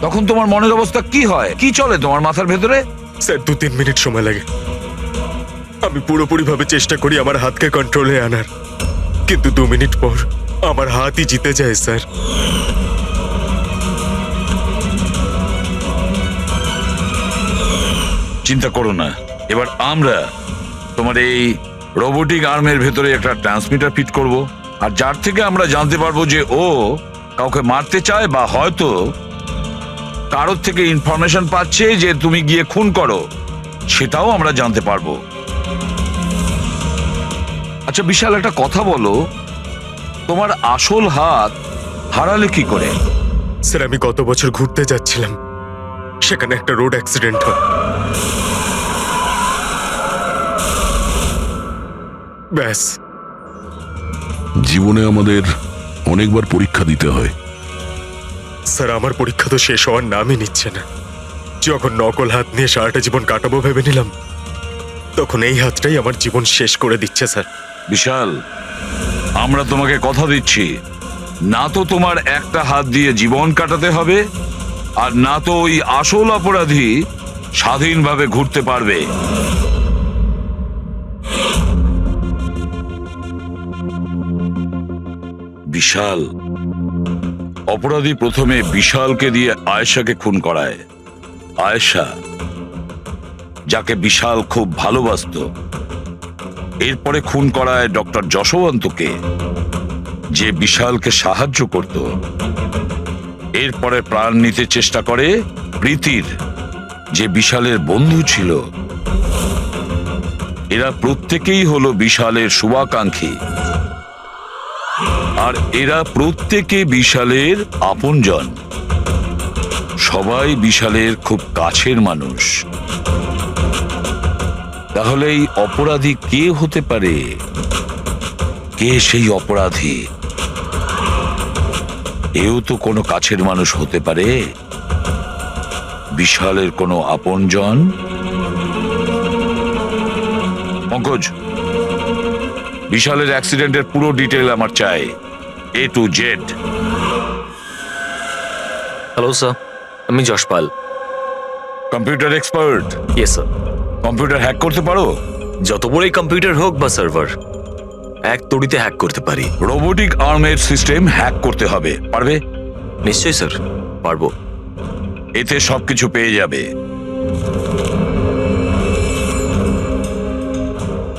তখন তোমার মনের অবস্থা কি হয়, কি চলে তোমার মাথার ভেতরে? স্যার, 2-3 মিনিট সময় লাগে। আমি পুরোপুরি ভাবে চেষ্টা করি আমার হাতকে কন্ট্রোলে আনার, কিন্তু 2 মিনিট পর আমার হাতই জিতে যায় স্যার। চিন্তা করো না, এবার আমরা তোমার এই রোবোটিক আর্মের ভেতরে একটা ট্রান্সমিটার ফিট করব, আর যার থেকে আমরা জানতে পারবো যে ও কাউকে মারতে চায় বা হয়তো কারোর থেকে ইনফরমেশন পাচ্ছে যে তুমি গিয়ে খুন করো, সেটাও আমরা জানতে পারবো। আচ্ছা বিশাল, একটা কথা বলো, তোমার আসল হাত হারালে কি করে? স্যার, আমি গত বছর ঘুরতে যাচ্ছিলাম, সেখানে একটা রোড অ্যাক্সিডেন্ট হয়। ব্যাস। জীবনে আমাদের অনেকবার পরীক্ষা দিতে হয়। স্যার, আমার পরীক্ষা তো শেষ হওয়ার নামই নিচ্ছে না। যখন নকল হাত নিয়ে সারাটা জীবন কাটাবো ভেবে নিলাম, তখন এই হাতটাই আমার জীবন শেষ করে দিচ্ছে স্যার। বিশাল, আমরা তোমাকে কথা দিচ্ছি, না তো তোমার একটা হাত দিয়ে জীবন কাটাতে হবে, আর না তো ওই আসল অপরাধী স্বাধীনভাবে ঘুরতে পারবে। বিশাল, অপরাধী প্রথমে বিশালকে দিয়ে আয়েশাকে খুন করায়। আয়েশা, যাকে বিশাল খুব ভালোবাসতো, এরপরে খুন করায় ডক্টর যশবন্তকে, যে বিশালকে সাহায্য করত। এরপরে প্রাণ নিতে চেষ্টা করে প্রীতির, যে বিশালের বন্ধু ছিল। এরা প্রত্যেকেই হলো বিশালের শুভাকাঙ্ক্ষী, আর এরা প্রত্যেকে বিশালের আপনজন। সবাই বিশালের খুব কাছের মানুষ। তাহলে এই অপরাধী কে হতে পারে? কে সেই অপরাধী? এও তো কোনো কাছের মানুষ হতে পারে, বিশালের কোনো আপনজন। পঙ্কজ, বিশালের অ্যাক্সিডেন্টের পুরো ডিটেল আমার চাই, A to Z। Hello sir, আমি Yashpal. Computer expert? Yes sir. Computer hack করতে পারো? যত বড়ই কম্পিউটার হোক বা সার্ভার, এক তড়িতে হ্যাক করতে পারি। রোবোটিক আর্মের সিস্টেম হ্যাক করতে হবে, পারবে? নিশ্চয়ই স্যার, পারবো। এতে সবকিছু পেয়ে যাবে।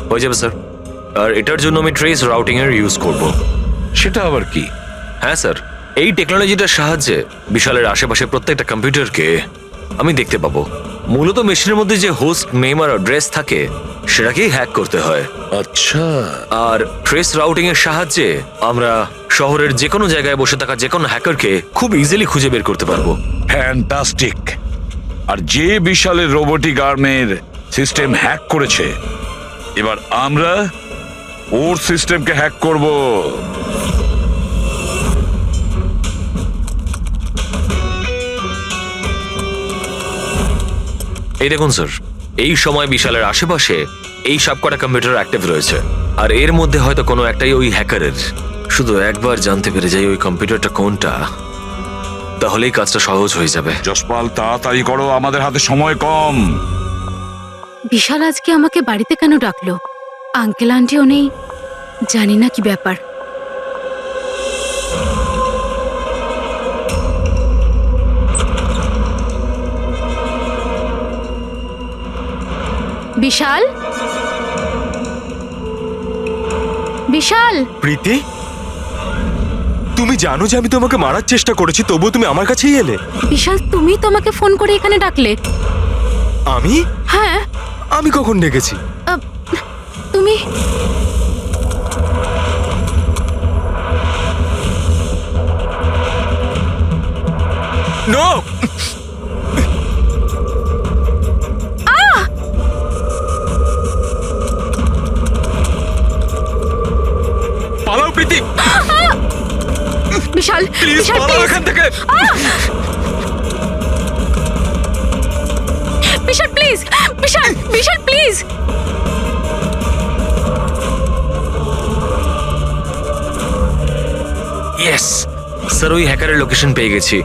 হয়ে যাবে স্যার। আর এটার জন্য আমি ট্রেস রাউটিং এর ইউজ করব। সেটা আবার কি? হ্যাঁ স্যার, এই টেকনোলজিটার সাহায্যে বিশালের আশেপাশে প্রত্যেকটা কম্পিউটারকে আমি দেখতে পাবো। মূলত মেশিনের মধ্যে যে হোস্ট নেম আর অ্যাড্রেস থাকে সেটাকেই হ্যাক করতে হয়। আচ্ছা। আর ট্রেস রাউটিং এর সাহায্যে আমরা শহরের যে কোনো জায়গায় বসে থাকা যে কোনো হ্যাকারকে খুব ইজিলি খুঁজে বের করতে পারবো। ফ্যান্টাস্টিক। আর যে বিশালের রোবোটিক আর্মের সিস্টেম হ্যাক করেছে, এবার আমরা ওর সিস্টেমকে হ্যাক করব। এই দেখুন স্যার, এই সময় বিশালের আশেপাশে এই সবকটা কম্পিউটার অ্যাক্টিভ রয়েছে, আর এর মধ্যে হয়তো কোনো একটাই ওই হ্যাকারের। শুধু একবার জানতে পেরে যাই ওই কম্পিউটারটা কোনটা, তাহলেই কাজটা সহজ হয়ে যাবে। যশপাল, তাড়াতাড়ি করো, আমাদের হাতে সময় কম। বিশাল আজকে আমাকে বাড়িতে কেন ডাকলো? আঙ্কেল আন্টিও নেই, জানি না কি ব্যাপার। বিশাল, বিশাল। প্রীতি, তুমি জানো যে আমি তোমাকে মারার চেষ্টা করেছি, তবুও তুমি আমার কাছেই এলে। বিশাল, তুমি তো আমাকে ফোন করে এখানে ডাকলে। আমি? হ্যাঁ। আমি কখন ডেকেছি? তুমি নো। পালাও প্রীতি। বিশাল, প্লিজ বিশাল, পালাও please। এখান থেকে। Vishal please, Vishal, Vishal please. Yes sir, ওই হ্যাকারের লোকেশন পেয়ে গেছি।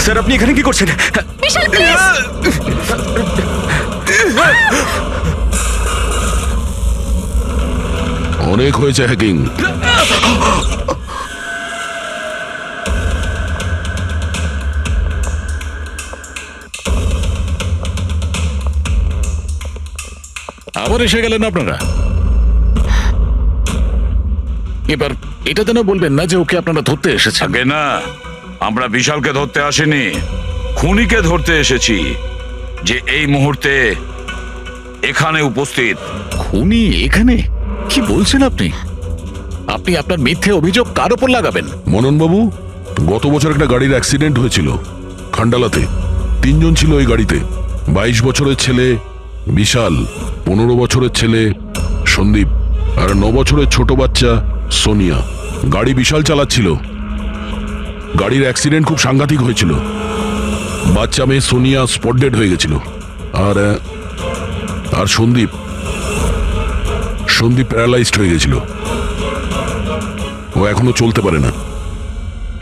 স্যার, আপনি এখানে কি করছেন? বিশাল প্লিজ। অনেক হয়েছে হ্যাকিং। আবার এসে গেলেন আপনারা। এবার এটা যেন বলবেন না যে ওকে আপনারা ধরতে এসেছেন। আগে না, আমরা বিশালকে ধরতে আসিনি, খুনিকে ধরতে এসেছি, যে এই মুহূর্তে এখানে উপস্থিত। খুনি এখানে? কি বলছেন আপনি? আপনি আপনার মিথ্যে অভিযোগ কার উপর লাগাবেন? মনন বাবু, গত বছর একটা গাড়ির অ্যাক্সিডেন্ট হয়েছিল খান্ডালাতে। 3 জন ছিল ওই গাড়িতে। 22 বছরের ছেলে বিশাল, 15 বছরের ছেলে সন্দীপ, আর 9 বছরের ছোট বাচ্চা সোনিয়া। গাড়ি বিশাল চালাচ্ছিল। গাড়ির অ্যাক্সিডেন্ট খুব সাংঘাতিক হয়েছিল। বাচ্চা মেয়ে সোনিয়া স্পট ডেড হয়ে গেছিল। আর আর সন্দীপ প্যারালাইজড হয়ে গেছিল। ও এখনো চলতে পারে না।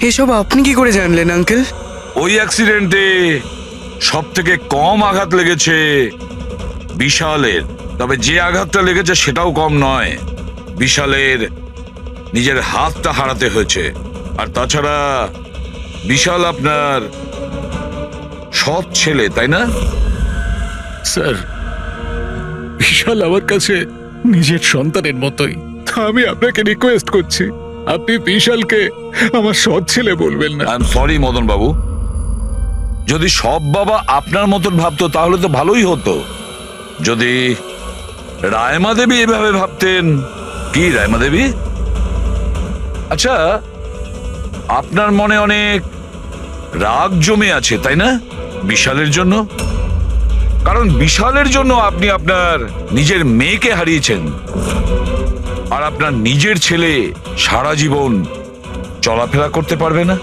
এসব আপনি কি করে জানলেন আঙ্কেল? ওই অ্যাক্সিডেন্টে সব থেকে কম আঘাত লেগেছে বিশালের। তবে যে আঘাতটা লেগেছে সেটাও কম নয়। বিশালের নিজের হাতটা হারাতে হয়েছে। আর তাছাড়া বিশাল আপনার সৎ ছেলে, তাই না? স্যার, বিশাল আমার কাছে নিজের সন্তানের মতোই। আমি আপনাকে রিকোয়েস্ট করছি, আপনি বিশালকে আমার সৎ ছেলে বলবেন না। আই এম সরি মদন বাবু, যদি সব বাবা আপনার মতন ভাবতো তাহলে তো ভালোই হতো। যদি রায়মা দেবী এভাবে ভাবতেন। কি রায়মা দেবী? আচ্ছা, আপনার মনে অনেক রাগ জমে আছে, তাই না বিশালের জন্য? কারণ বিশালের জন্য আপনি আপনার নিজের মেয়েকে হারিয়েছেন, আর আপনার নিজের ছেলে সারা জীবন চলাফেরা করতে পারবে না।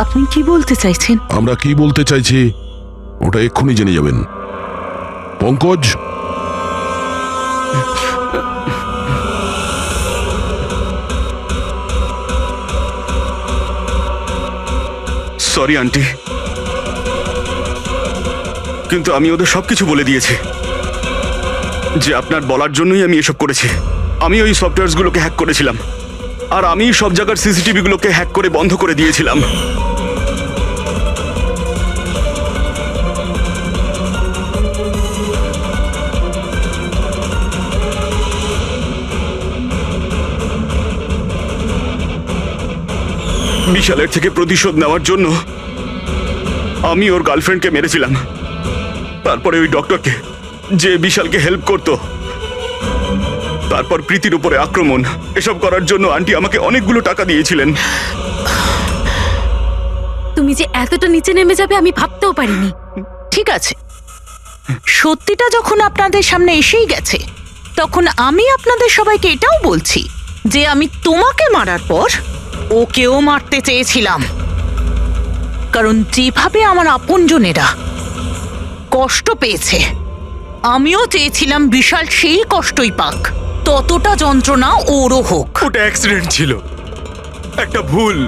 আপনি কি বলতে চাইছেন? আমরা কি বলতে চাইছি ওটা এক্ষুনি জেনে যাবেন। পঙ্কজ, সরি আন্টি, কিন্তু আমি ওদের সবকিছু বলে দিয়েছি যে আপনার বলার জন্যই আমি এসব করেছি। আমি ওই সফটওয়্যারগুলোকে হ্যাক করেছিলাম, আর আমি সব জায়গার সিসিটিভিগুলোকে হ্যাক করে বন্ধ করে দিয়েছিলাম। বিশালের থেকে প্রতিশোধ নেওয়ার জন্য আমি ওর গার্লফ্রেন্ডকে মেরেছিলাম। তারপরে ওই ডক্টরকে, যে বিশালকে হেল্প করতো, তারপর প্রীতির উপরে আক্রমণ। এসব করার জন্য আন্টি আমাকে অনেকগুলো টাকা দিয়েছিলেন। তুমি যে এতটা নিচে নেমে যাবে আমি ভাবতেও পারিনি। ঠিক আছে, সত্যিটা যখন আপনাদের সামনে এসেই গেছে, তখন আমি আপনাদের সবাইকে এটাও বলছি যে আমি তোমাকে মারার পর ওকেও মারতে চেয়েছিলাম। কারণ যেভাবে আমার আপনজনেরা কষ্ট পেয়েছে, আমিও চেয়েছিলাম বিশাল সেই কষ্টই পাক, ততটা যন্ত্রণা ওরও হোক। ওটা অ্যাক্সিডেন্ট ছিল, একটা ভুল।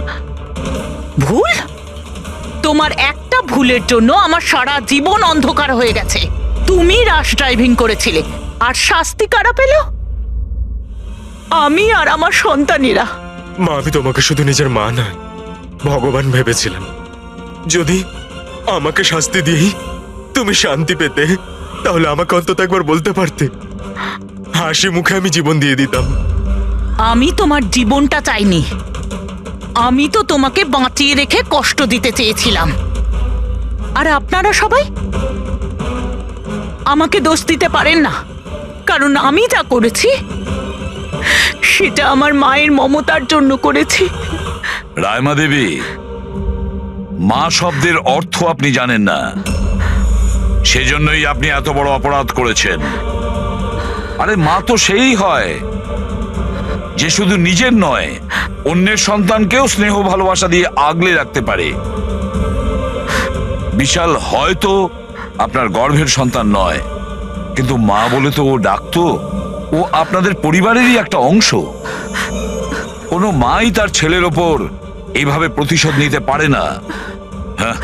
ভুল? তোমার একটা ভুলের জন্য আমার সারা জীবন অন্ধকার হয়ে গেছে। তুমি রাশ ড্রাইভিং করেছিলে, আর শাস্তি কারা পেল? আমি আর আমার সন্তানেরা। মা, আমি তোমাকে শুধু নিজের মা নয়, ভগবান ভেবেছিলাম। যদি আমাকে শাস্তি দিয়েই তুমি শান্তি পেতে, তাহলে আমাকে অন্তত একবার বলতে পারতে। হাসি মুখে আমি জীবন দিয়ে দিতাম। আমি তোমার জীবনটা চাইনি, আমি তো তোমাকে বাঁচিয়ে রেখে কষ্ট দিতে চেয়েছিলাম। আর আপনারা সবাই আমাকে দোষ দিতে পারেন না, কারণ আমি যা করেছি সেটা আমার মায়ের মমতার জন্য করেছি। রায়মা দেবী, মা শব্দের অর্থ আপনি জানেন না, সেজন্যই আপনি এত বড় অপরাধ করেছেন। আরে মা তো সেই হয় যে শুধু নিজের নয়, অন্যের সন্তানকেও স্নেহ ভালোবাসা দিয়ে আগলে রাখতে পারে। বিশাল হয়তো আপনার গর্ভের সন্তান নয়, কিন্তু মা বলে তো ও ডাকতো। ও আপনাদের পরিবারেরই একটা অংশ। কোনো মাই তার ছেলের ওপর এইভাবে প্রতিশোধ নিতে পারে না। হ্যাঁ,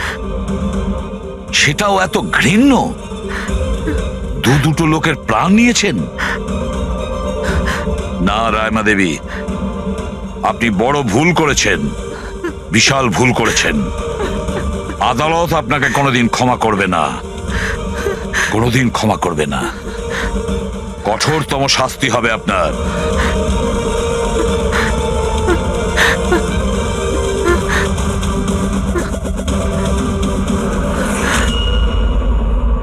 সেটাও এত ঘৃণ্য। দুটো লোকের প্রাণ নিয়েছেন। না রায়মা দেবী, আপনি বড় ভুল করেছেন, বিশাল ভুল করেছেন। আদালত আপনাকে কোনোদিন ক্ষমা করবে না, কোনোদিন ক্ষমা করবে না। কঠোরতম শাস্তি হবে আপনার।